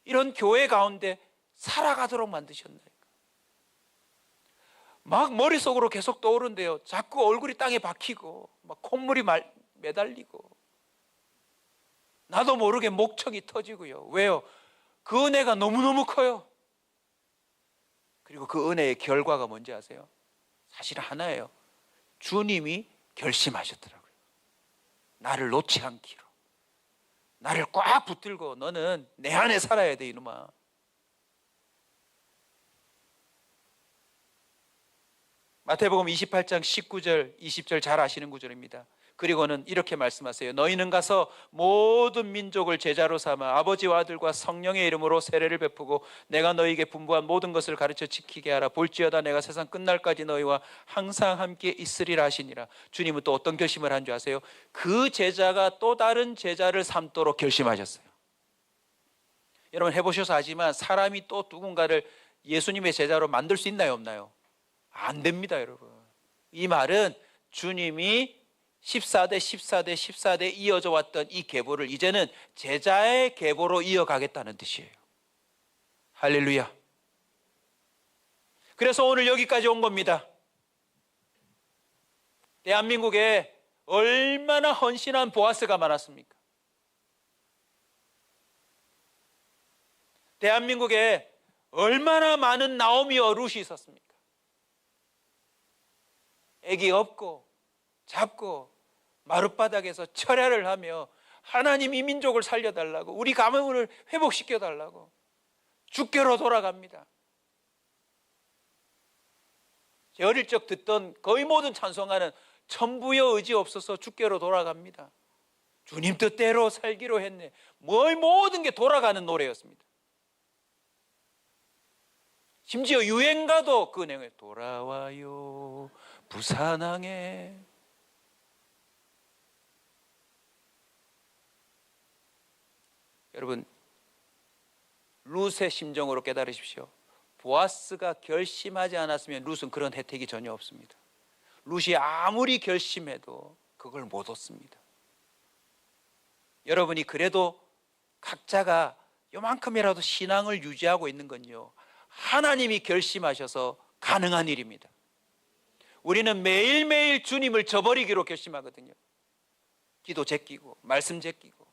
이런 교회 가운데 살아가도록 만드셨나이까? 막 머릿속으로 계속 떠오른대요. 자꾸 얼굴이 땅에 박히고 막 콧물이 매달리고 나도 모르게 목청이 터지고요. 왜요? 그 은혜가 너무너무 커요. 그리고 그 은혜의 결과가 뭔지 아세요? 사실 하나예요. 주님이 결심하셨더라고요. 나를 놓지 않기로. 나를 꽉 붙들고 너는 내 안에 살아야 돼 이놈아. 마태복음 28장 19절 20절 잘 아시는 구절입니다. 그리고는 이렇게 말씀하세요. 너희는 가서 모든 민족을 제자로 삼아 아버지와 아들과 성령의 이름으로 세례를 베푸고 내가 너희에게 분부한 모든 것을 가르쳐 지키게 하라. 볼지어다 내가 세상 끝날까지 너희와 항상 함께 있으리라 하시니라. 주님은 또 어떤 결심을 한 줄 아세요? 그 제자가 또 다른 제자를 삼도록 결심하셨어요. 여러분 해보셔서 아지만 사람이 또 누군가를 예수님의 제자로 만들 수 있나요 없나요? 안 됩니다 여러분. 이 말은 주님이 14대 14대 14대 이어져 왔던 이 계보를 이제는 제자의 계보로 이어가겠다는 뜻이에요. 할렐루야. 그래서 오늘 여기까지 온 겁니다. 대한민국에 얼마나 헌신한 보아스가 많았습니까? 대한민국에 얼마나 많은 나오미와 룻이 있었습니까? 애기 업고 잡고 마룻바닥에서 철야를 하며 하나님 이 민족을 살려달라고, 우리 가문을 회복시켜달라고 주께로 돌아갑니다. 제 어릴 적 듣던 거의 모든 찬송가는 천부여 의지 없어서 주께로 돌아갑니다. 주님 뜻대로 살기로 했네. 모든 게 돌아가는 노래였습니다. 심지어 유행가도 그 내용에 돌아와요 부산항에. 여러분 룻의 심정으로 깨달으십시오. 보아스가 결심하지 않았으면 룻은 그런 혜택이 전혀 없습니다. 룻이 아무리 결심해도 그걸 못 얻습니다. 여러분이 그래도 각자가 요만큼이라도 신앙을 유지하고 있는 건요, 하나님이 결심하셔서 가능한 일입니다. 우리는 매일매일 주님을 저버리기로 결심하거든요. 기도 제끼고 말씀 제끼고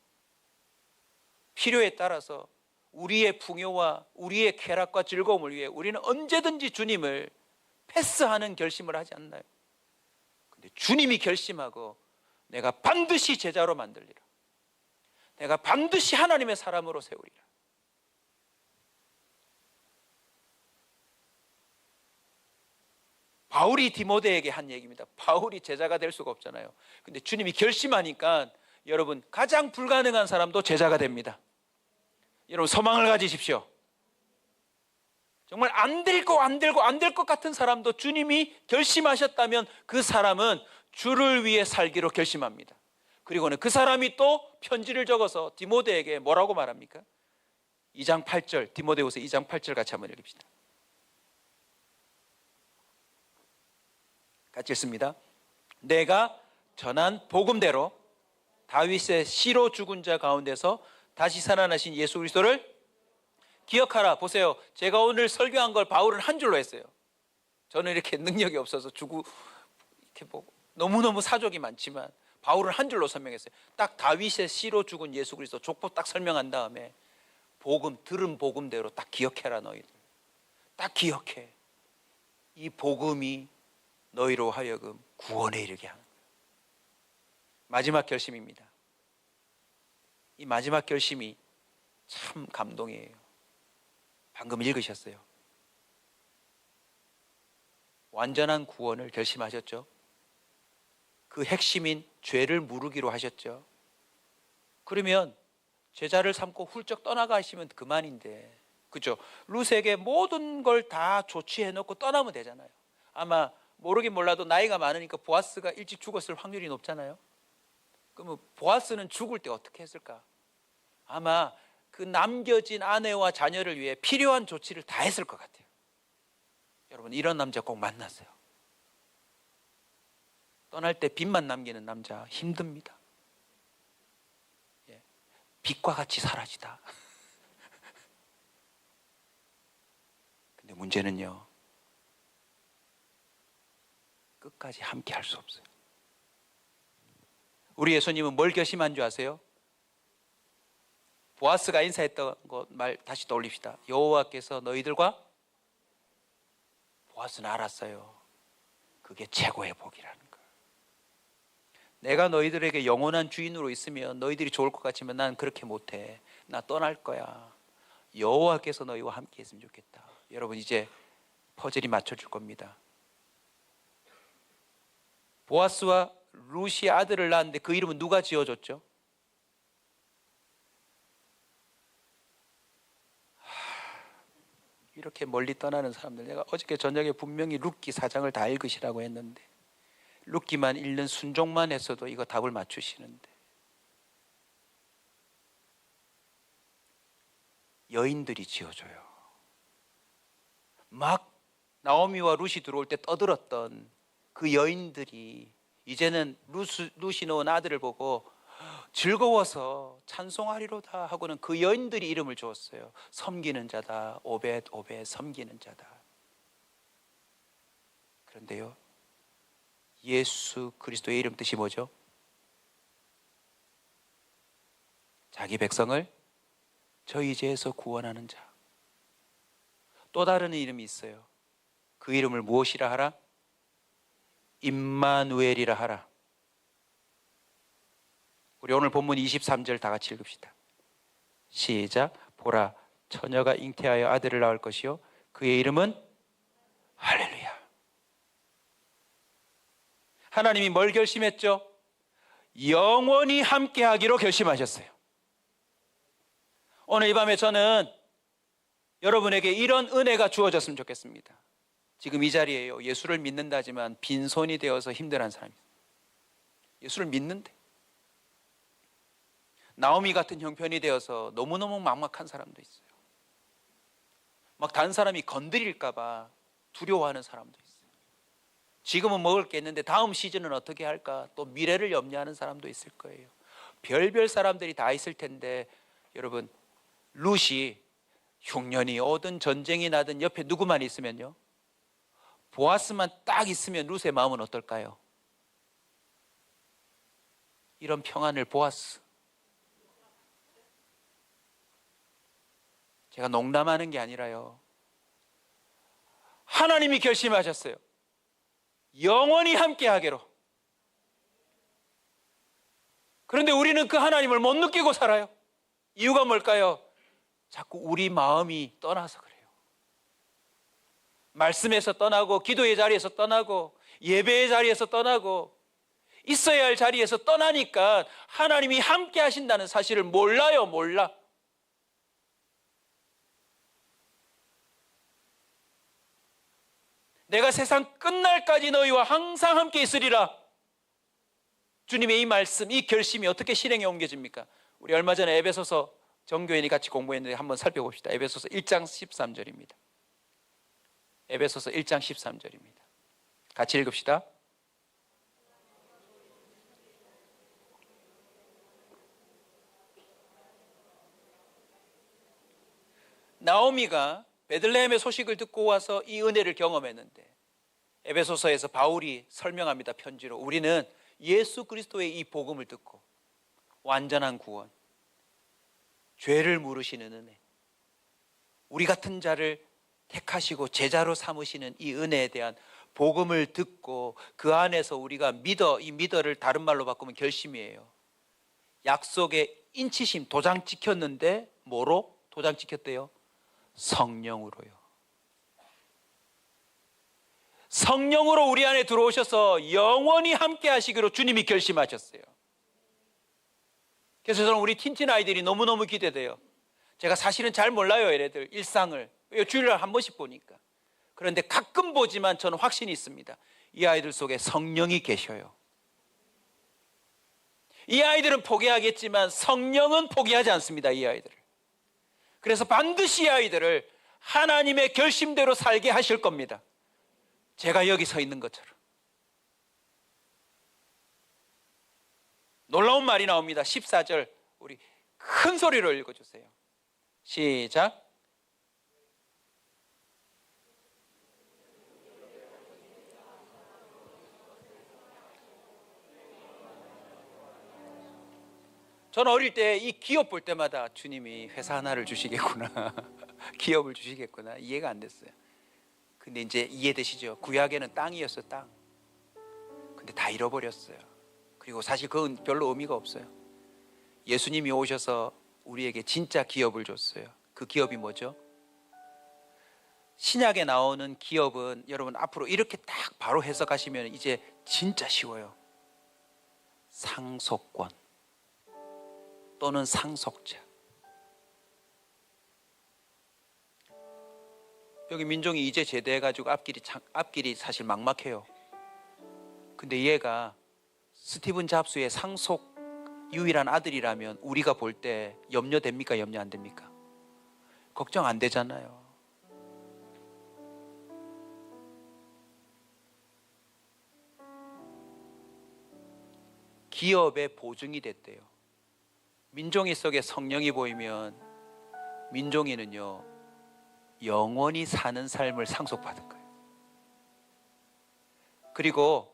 필요에 따라서 우리의 풍요와 우리의 쾌락과 즐거움을 위해 우리는 언제든지 주님을 패스하는 결심을 하지 않나요? 근데 주님이 결심하고 내가 반드시 제자로 만들리라, 내가 반드시 하나님의 사람으로 세우리라. 바울이 디모데에게 한 얘기입니다. 바울이 제자가 될 수가 없잖아요. 근데 주님이 결심하니까 여러분 가장 불가능한 사람도 제자가 됩니다. 여러분 소망을 가지십시오. 정말 안 될 것 같은 사람도 주님이 결심하셨다면 그 사람은 주를 위해 살기로 결심합니다. 그리고는 그 사람이 또 편지를 적어서 디모데에게 뭐라고 말합니까? 2장 8절, 디모데후서 2장 8절 같이 한번 읽읍시다. 같이 읽습니다. 내가 전한 복음대로 다윗의 씨로 죽은 자 가운데서 다시 살아나신 예수 그리스도를 기억하라. 보세요. 제가 오늘 설교한 걸 바울은 한 줄로 했어요. 저는 이렇게 능력이 없어서 이렇게 너무너무 사족이 많지만 바울은 한 줄로 설명했어요. 딱 다윗의 씨로 죽은 예수 그리스도 족보 딱 설명한 다음에 복음, 들은 복음대로 딱 기억해라 너희들. 딱 기억해. 이 복음이 너희로 하여금 구원에 이르게 하는 거예요. 마지막 결심입니다. 이 마지막 결심이 참 감동이에요. 방금 읽으셨어요. 완전한 구원을 결심하셨죠. 그 핵심인 죄를 무르기로 하셨죠. 그러면 제자를 삼고 훌쩍 떠나가시면 그만인데, 그죠? 룻에게 모든 걸 다 조치해놓고 떠나면 되잖아요. 아마 모르긴 몰라도 나이가 많으니까 보아스가 일찍 죽었을 확률이 높잖아요. 그러면 보아스는 죽을 때 어떻게 했을까? 아마 그 남겨진 아내와 자녀를 위해 필요한 조치를 다 했을 것 같아요. 여러분 이런 남자 꼭 만나세요. 떠날 때 빚만 남기는 남자 힘듭니다. 예. 빛과 같이 사라지다. 근데 문제는요, 끝까지 함께 할 수 없어요. 우리 예수님은 뭘 결심한 줄 아세요? 보아스가 인사했던 것 말 다시 떠올립시다. 여호와께서 너희들과, 보아스는 알았어요. 그게 최고의 복이라는 걸. 내가 너희들에게 영원한 주인으로 있으면 너희들이 좋을 것 같지만 난 그렇게 못해. 나 떠날 거야. 여호와께서 너희와 함께 했으면 좋겠다. 여러분, 이제 퍼즐이 맞춰줄 겁니다. 보아스와 루시의 아들을 낳았는데 그 이름은 누가 지어줬죠? 이렇게 멀리 떠나는 사람들, 내가 어저께 저녁에 분명히 룻기 4장을 다 읽으시라고 했는데 룻기만 읽는 순종만 했어도 이거 답을 맞추시는데, 여인들이 지어줘요. 막 나오미와 룻이 들어올 때 떠들었던 그 여인들이 이제는 룻이 낳은 아들을 보고 즐거워서 찬송하리로다 하고는 그 여인들이 이름을 주었어요. 섬기는 자다, 오벳 섬기는 자다. 그런데요, 예수 그리스도의 이름 뜻이 뭐죠? 자기 백성을 저희 죄에서 구원하는 자. 또 다른 이름이 있어요. 그 이름을 무엇이라 하라? 임마누엘이라 하라. 우리 오늘 본문 23절 다 같이 읽읍시다. 시작. 보라, 처녀가 잉태하여 아들을 낳을 것이요 그의 이름은, 할렐루야. 하나님이 뭘 결심했죠? 영원히 함께하기로 결심하셨어요. 오늘 이 밤에 저는 여러분에게 이런 은혜가 주어졌으면 좋겠습니다. 지금 이 자리에요, 예수를 믿는다지만 빈손이 되어서 힘들어하는 사람이 있어요. 예수를 믿는데 나오미 같은 형편이 되어서 너무너무 막막한 사람도 있어요. 막 다른 사람이 건드릴까 봐 두려워하는 사람도 있어요. 지금은 먹을 게 있는데 다음 시즌은 어떻게 할까 또 미래를 염려하는 사람도 있을 거예요. 별별 사람들이 다 있을 텐데, 여러분, 룻이 흉년이 오든 전쟁이 나든 옆에 누구만 있으면요, 보아스만 딱 있으면 룻의 마음은 어떨까요? 이런 평안을 보아스, 제가 농담하는 게 아니라요, 하나님이 결심하셨어요. 영원히 함께하기로. 그런데 우리는 그 하나님을 못 느끼고 살아요. 이유가 뭘까요? 자꾸 우리 마음이 떠나서 그래요. 말씀에서 떠나고, 기도의 자리에서 떠나고, 예배의 자리에서 떠나고, 있어야 할 자리에서 떠나니까 하나님이 함께 하신다는 사실을 몰라요. 몰라. 내가 세상 끝날까지 너희와 항상 함께 있으리라. 주님의 이 말씀, 이 결심이 어떻게 실행에 옮겨집니까? 우리 얼마 전에 에베소서 정교인이 같이 공부했는데 한번 살펴봅시다. 에베소서 1장 13절입니다. 에베소서 1장 13절입니다. 같이 읽읍시다. 나오미가 베들레헴의 소식을 듣고 와서 이 은혜를 경험했는데, 에베소서에서 바울이 설명합니다. 편지로. 우리는 예수 그리스도의 이 복음을 듣고 완전한 구원, 죄를 물으시는 은혜, 우리 같은 자를 택하시고 제자로 삼으시는 이 은혜에 대한 복음을 듣고 그 안에서 우리가 믿어, 이 믿어를 다른 말로 바꾸면 결심이에요. 약속의 인치심, 도장 찍혔는데 뭐로 도장 찍혔대요? 성령으로요. 성령으로 우리 안에 들어오셔서 영원히 함께 하시기로 주님이 결심하셨어요. 그래서 저는 우리 틴틴 아이들이 너무너무 기대돼요. 제가 사실은 잘 몰라요, 얘네들 일상을. 주일날 한 번씩 보니까. 그런데 가끔 보지만 저는 확신이 있습니다. 이 아이들 속에 성령이 계셔요. 이 아이들은 포기하겠지만 성령은 포기하지 않습니다, 이 아이들을. 그래서 반드시 이 아이들을 하나님의 결심대로 살게 하실 겁니다. 제가 여기 서 있는 것처럼. 놀라운 말이 나옵니다. 14절 우리 큰 소리로 읽어주세요. 시작. 저는 어릴 때 이 기업 볼 때마다 주님이 회사 하나를 주시겠구나 기업을 주시겠구나 이해가 안 됐어요. 근데 이제 이해되시죠? 구약에는 땅이었어요. 땅. 근데 다 잃어버렸어요. 그리고 사실 그건 별로 의미가 없어요. 예수님이 오셔서 우리에게 진짜 기업을 줬어요. 그 기업이 뭐죠? 신약에 나오는 기업은 여러분 앞으로 이렇게 딱 바로 해석하시면 이제 진짜 쉬워요. 상속권 또는 상속자. 여기 민종이 이제 제대해가지고 앞길이 사실 막막해요. 근데 얘가 스티븐 잡스의 상속 유일한 아들이라면 우리가 볼 때 염려됩니까? 염려 안 됩니까? 걱정 안 되잖아요. 기업의 보증이 됐대요. 민종이 속에 성령이 보이면 민종이는요 영원히 사는 삶을 상속받은 거예요. 그리고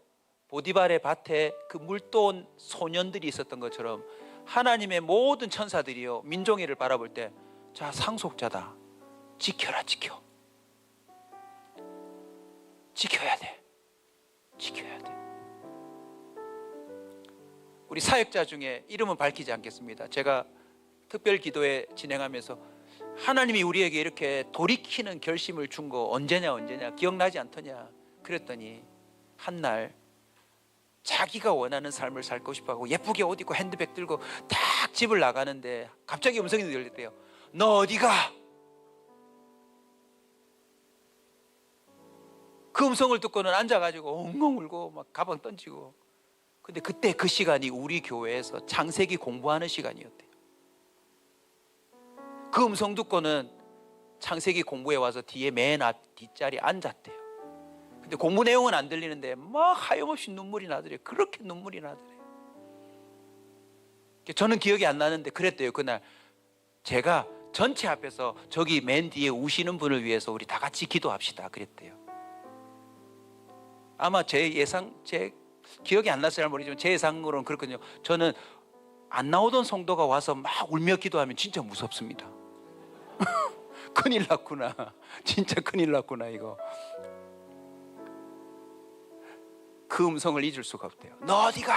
보디발의 밭에 그 물도온 소년들이 있었던 것처럼 하나님의 모든 천사들이요 민종이를 바라볼 때 자 상속자다 지켜라 지켜 지켜야 돼 지켜야 돼. 우리 사역자 중에 이름은 밝히지 않겠습니다. 제가 특별 기도회 진행하면서 하나님이 우리에게 이렇게 돌이키는 결심을 준 거 언제냐 기억나지 않더냐 그랬더니 한날 자기가 원하는 삶을 살고 싶어하고 예쁘게 옷 입고 핸드백 들고 딱 집을 나가는데 갑자기 음성이 들렸대요. 너 어디 가? 그 음성을 듣고는 앉아가지고 엉엉 울고 막 가방 던지고. 근데 그때 그 시간이 우리 교회에서 창세기 공부하는 시간이었대요. 그 음성 듣고는 창세기 공부에 와서 뒤에 맨 앞 뒷자리에 앉았대요. 근데 공부 내용은 안 들리는데 막 하염없이 눈물이 나더래요. 그렇게 눈물이 나더래요. 저는 기억이 안 나는데 그랬대요. 그날 제가 전체 앞에서 저기 맨 뒤에 우시는 분을 위해서 우리 다 같이 기도합시다 그랬대요. 아마 제 기억이 안 나서 잘 모르지만 제 예상으로는 그렇거든요. 저는 안 나오던 성도가 와서 막 울며 기도하면 진짜 무섭습니다. 큰일 났구나. 진짜 큰일 났구나 이거. 그 음성을 잊을 수가 없대요. 너 어디 가?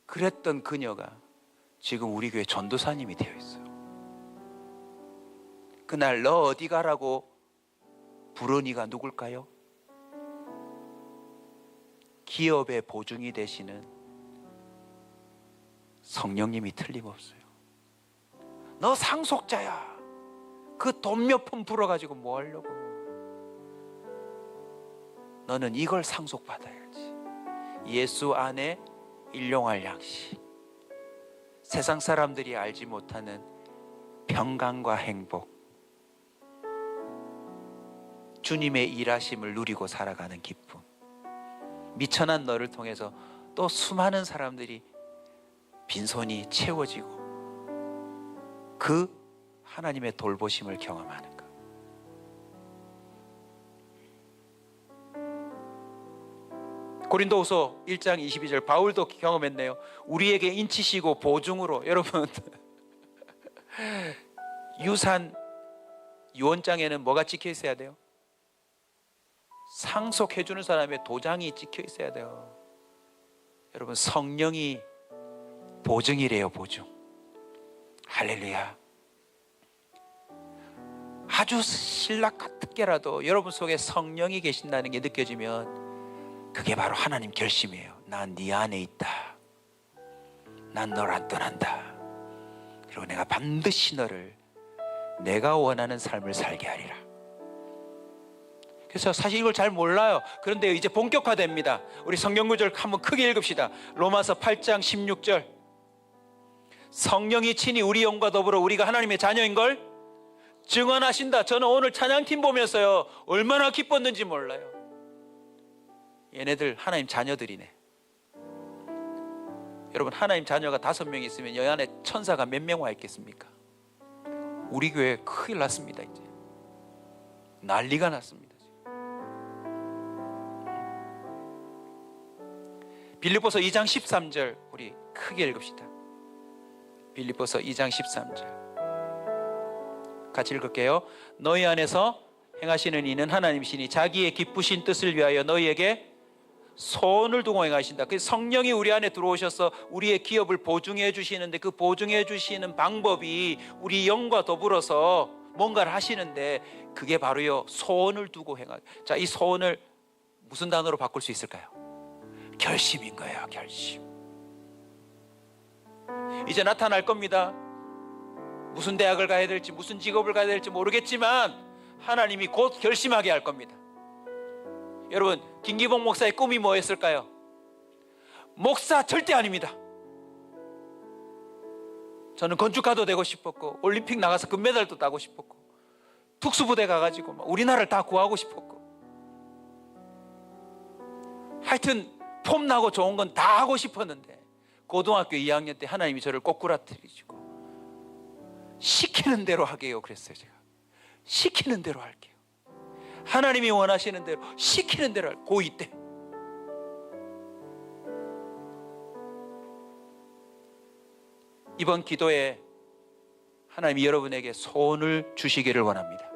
그랬던 그녀가 지금 우리 교회 전도사님이 되어 있어요. 그날 너 어디 가라고 부른 이가 누굴까요? 기업의 보증이 되시는 성령님이 틀림없어요. 너 상속자야. 그 돈 몇 푼 불어가지고 뭐 하려고? 너는 이걸 상속받아야지. 예수 안에 일용할 양식, 세상 사람들이 알지 못하는 평강과 행복, 주님의 일하심을 누리고 살아가는 기쁨, 미천한 너를 통해서 또 수많은 사람들이 빈손이 채워지고 그 하나님의 돌보심을 경험하는 것. 고린도후서 1장 22절 바울도 경험했네요. 우리에게 인치시고 보증으로. 여러분 유언장에는 뭐가 찍혀 있어야 돼요? 상속해주는 사람의 도장이 찍혀 있어야 돼요. 여러분 성령이 보증이래요. 보증. 할렐루야. 아주 신락 같게라도 여러분 속에 성령이 계신다는 게 느껴지면 그게 바로 하나님 결심이에요. 난 네 안에 있다. 난 널 안 떠난다. 그리고 내가 반드시 너를 내가 원하는 삶을 살게 하리라. 그래서 사실 이걸 잘 몰라요. 그런데 이제 본격화됩니다. 우리 성경 구절 한번 크게 읽읍시다. 로마서 8장 16절. 성령이 친히 우리 영과 더불어 우리가 하나님의 자녀인 걸 증언하신다. 저는 오늘 찬양팀 보면서요 얼마나 기뻤는지 몰라요. 얘네들 하나님 자녀들이네. 여러분, 하나님 자녀가 5명 있으면 여 안에 천사가 몇 명 와 있겠습니까? 우리 교회 큰일 났습니다. 이제 난리가 났습니다. 빌립보서 2장 13절 우리 크게 읽읍시다. 빌립보서 2장 13절 같이 읽을게요. 너희 안에서 행하시는 이는 하나님이시니 자기의 기쁘신 뜻을 위하여 너희에게 소원을 두고 행하신다. 그 성령이 우리 안에 들어오셔서 우리의 기업을 보증해 주시는데, 그 보증해 주시는 방법이 우리 영과 더불어서 뭔가를 하시는데, 그게 바로요 소원을 두고 행하. 자, 이 소원을 무슨 단어로 바꿀 수 있을까요? 결심인 거예요. 결심. 이제 나타날 겁니다. 무슨 대학을 가야 될지, 무슨 직업을 가야 될지 모르겠지만 하나님이 곧 결심하게 할 겁니다. 여러분, 김기봉 목사의 꿈이 뭐였을까요? 목사 절대 아닙니다. 저는 건축가도 되고 싶었고, 올림픽 나가서 금메달도 따고 싶었고, 특수부대 가가지고 우리나라를 다 구하고 싶었고, 하여튼 폼나고 좋은 건 다 하고 싶었는데, 고등학교 2학년 때 하나님이 저를 꼬꾸라뜨리시고 시키는 대로 하게요. 그랬어요. 제가 시키는 대로 할게요. 하나님이 원하시는 대로, 시키는 대로 할게요. 고2 때. 이번 기도에 하나님이 여러분에게 소원을 주시기를 원합니다.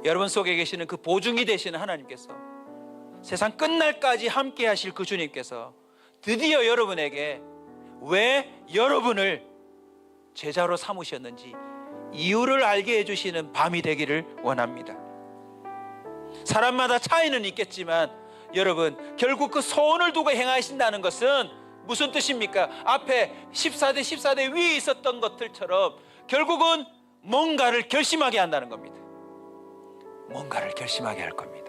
여러분 속에 계시는 그 보증이 되시는 하나님께서, 세상 끝날까지 함께 하실 그 주님께서 드디어 여러분에게 왜 여러분을 제자로 삼으셨는지 이유를 알게 해주시는 밤이 되기를 원합니다. 사람마다 차이는 있겠지만 여러분, 결국 그 소원을 두고 행하신다는 것은 무슨 뜻입니까? 앞에 14대 위에 있었던 것들처럼 결국은 뭔가를 결심하게 한다는 겁니다. 뭔가를 결심하게 할 겁니다.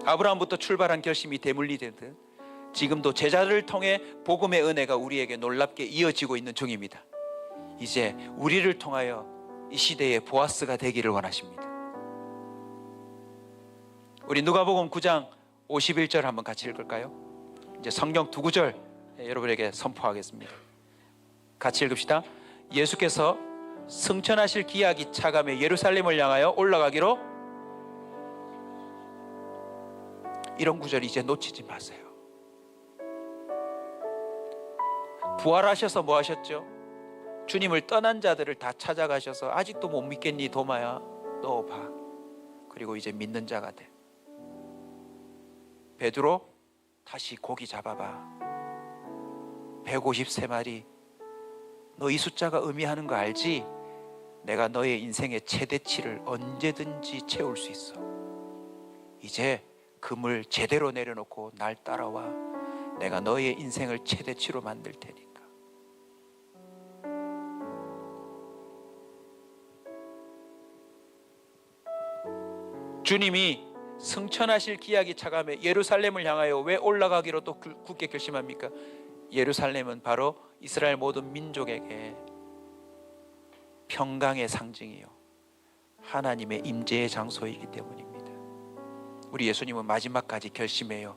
아브라함부터 출발한 결심이 대물리 되듯 지금도 제자를 통해 복음의 은혜가 우리에게 놀랍게 이어지고 있는 중입니다. 이제 우리를 통하여 이 시대의 보아스가 되기를 원하십니다. 우리 누가복음 9장 51절 한번 같이 읽을까요? 이제 성경 두 구절 여러분에게 선포하겠습니다. 같이 읽읍시다. 예수께서 승천하실 기약이 차감해 예루살렘을 향하여 올라가기로, 이런 구절 이제 놓치지 마세요. 부활하셔서 뭐 하셨죠? 주님을 떠난 자들을 다 찾아가셔서 아직도 못 믿겠니 도마야, 너 봐. 그리고 이제 믿는 자가 돼. 베드로, 다시 고기 잡아봐. 153마리. 너 이 숫자가 의미하는 거 알지? 내가 너의 인생의 최대치를 언제든지 채울 수 있어. 이제 금을 제대로 내려놓고 날 따라와. 내가 너의 인생을 최대치로 만들 테니까. 주님이 승천하실 기약이 차감해 예루살렘을 향하여 왜 올라가기로 또 굳게 결심합니까? 예루살렘은 바로 이스라엘 모든 민족에게 평강의 상징이요, 하나님의 임재의 장소이기 때문입니다. 우리 예수님은 마지막까지 결심해요.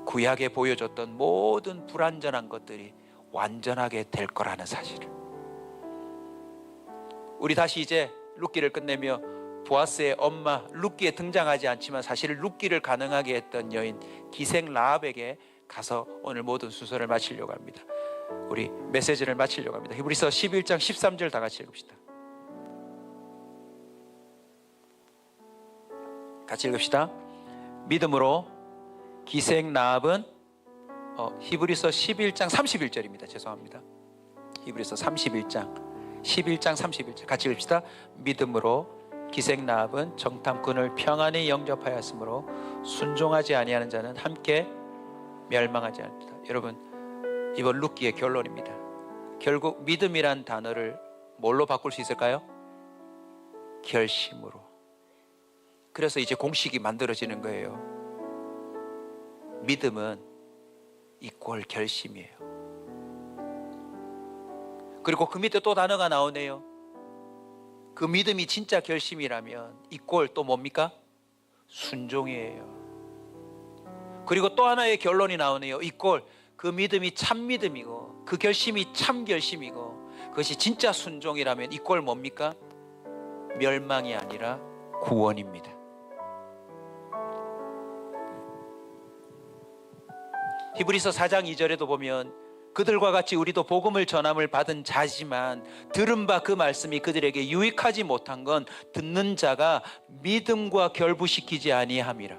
구약에 보여줬던 모든 불완전한 것들이 완전하게 될 거라는 사실을. 우리 다시 이제 룻기를 끝내며 보아스의 엄마 룻기에 등장하지 않지만 사실 룻기를 가능하게 했던 여인 기생 라합에게 가서 오늘 모든 순서를 마치려고 합니다. 우리 메시지를 마치려고 합니다. 히브리서 11장 13절 다 같이 읽읍시다. 같이 읽읍시다. 믿음으로 기생 라합은 히브리서 11장 31절입니다. 죄송합니다. 히브리서 11장 31절 같이 읽읍시다. 믿음으로 기생 라합은 정탐꾼을 평안히 영접하였으므로 순종하지 아니하는 자는 함께 멸망하지 않습니다. 여러분, 이번 룻기의 결론입니다. 결국 믿음이란 단어를 뭘로 바꿀 수 있을까요? 결심으로. 그래서 이제 공식이 만들어지는 거예요. 믿음은 이꼴 결심이에요. 그리고 그 밑에 또 단어가 나오네요. 그 믿음이 진짜 결심이라면 이꼴 또 뭡니까? 순종이에요. 그리고 또 하나의 결론이 나오네요. 이 꼴, 그 믿음이 참 믿음이고 그 결심이 참 결심이고 그것이 진짜 순종이라면 이 꼴 뭡니까? 멸망이 아니라 구원입니다. 히브리서 4장 2절에도 보면 그들과 같이 우리도 복음을 전함을 받은 자지만 들은 바 그 말씀이 그들에게 유익하지 못한 건 듣는 자가 믿음과 결부시키지 아니함이라.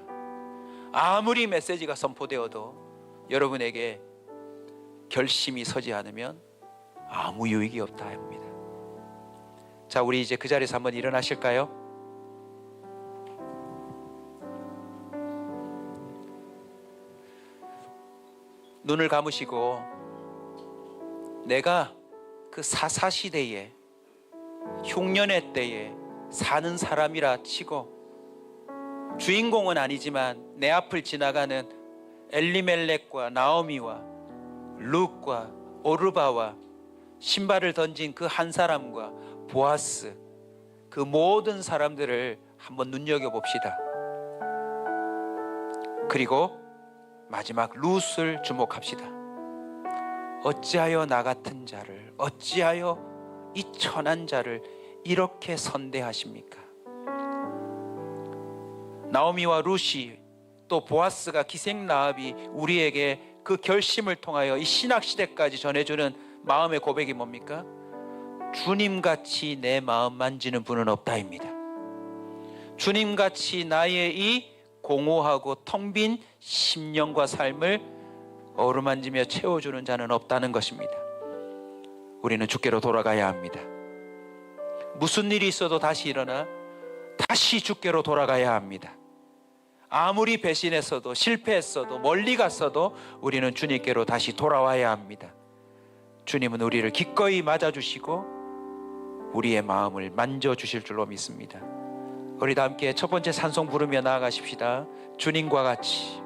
아무리 메시지가 선포되어도 여러분에게 결심이 서지 않으면 아무 유익이 없다 합니다. 자, 우리 이제 그 자리에서 한번 일어나실까요? 눈을 감으시고 내가 그 사사시대에 흉년의 때에 사는 사람이라 치고 주인공은 아니지만 내 앞을 지나가는 엘리멜렉과 나오미와 룻과 오르바와 신발을 던진 그 한 사람과 보아스, 그 모든 사람들을 한번 눈여겨봅시다. 그리고 마지막 룻을 주목합시다. 어찌하여 나 같은 자를, 어찌하여 이 천한 자를 이렇게 선대하십니까? 나오미와 룻이 또 보아스가 기생라합이 우리에게 그 결심을 통하여 이 신학시대까지 전해주는 마음의 고백이 뭡니까? 주님같이 내 마음 만지는 분은 없다입니다. 주님같이 나의 이 공허하고 텅 빈 심령과 삶을 어루만지며 채워주는 자는 없다는 것입니다. 우리는 주께로 돌아가야 합니다. 무슨 일이 있어도 다시 일어나 다시 주께로 돌아가야 합니다. 아무리 배신했어도 실패했어도 멀리 갔어도 우리는 주님께로 다시 돌아와야 합니다. 주님은 우리를 기꺼이 맞아주시고 우리의 마음을 만져주실 줄로 믿습니다. 우리 다 함께 첫 번째 찬송 부르며 나아가십시다. 주님과 같이.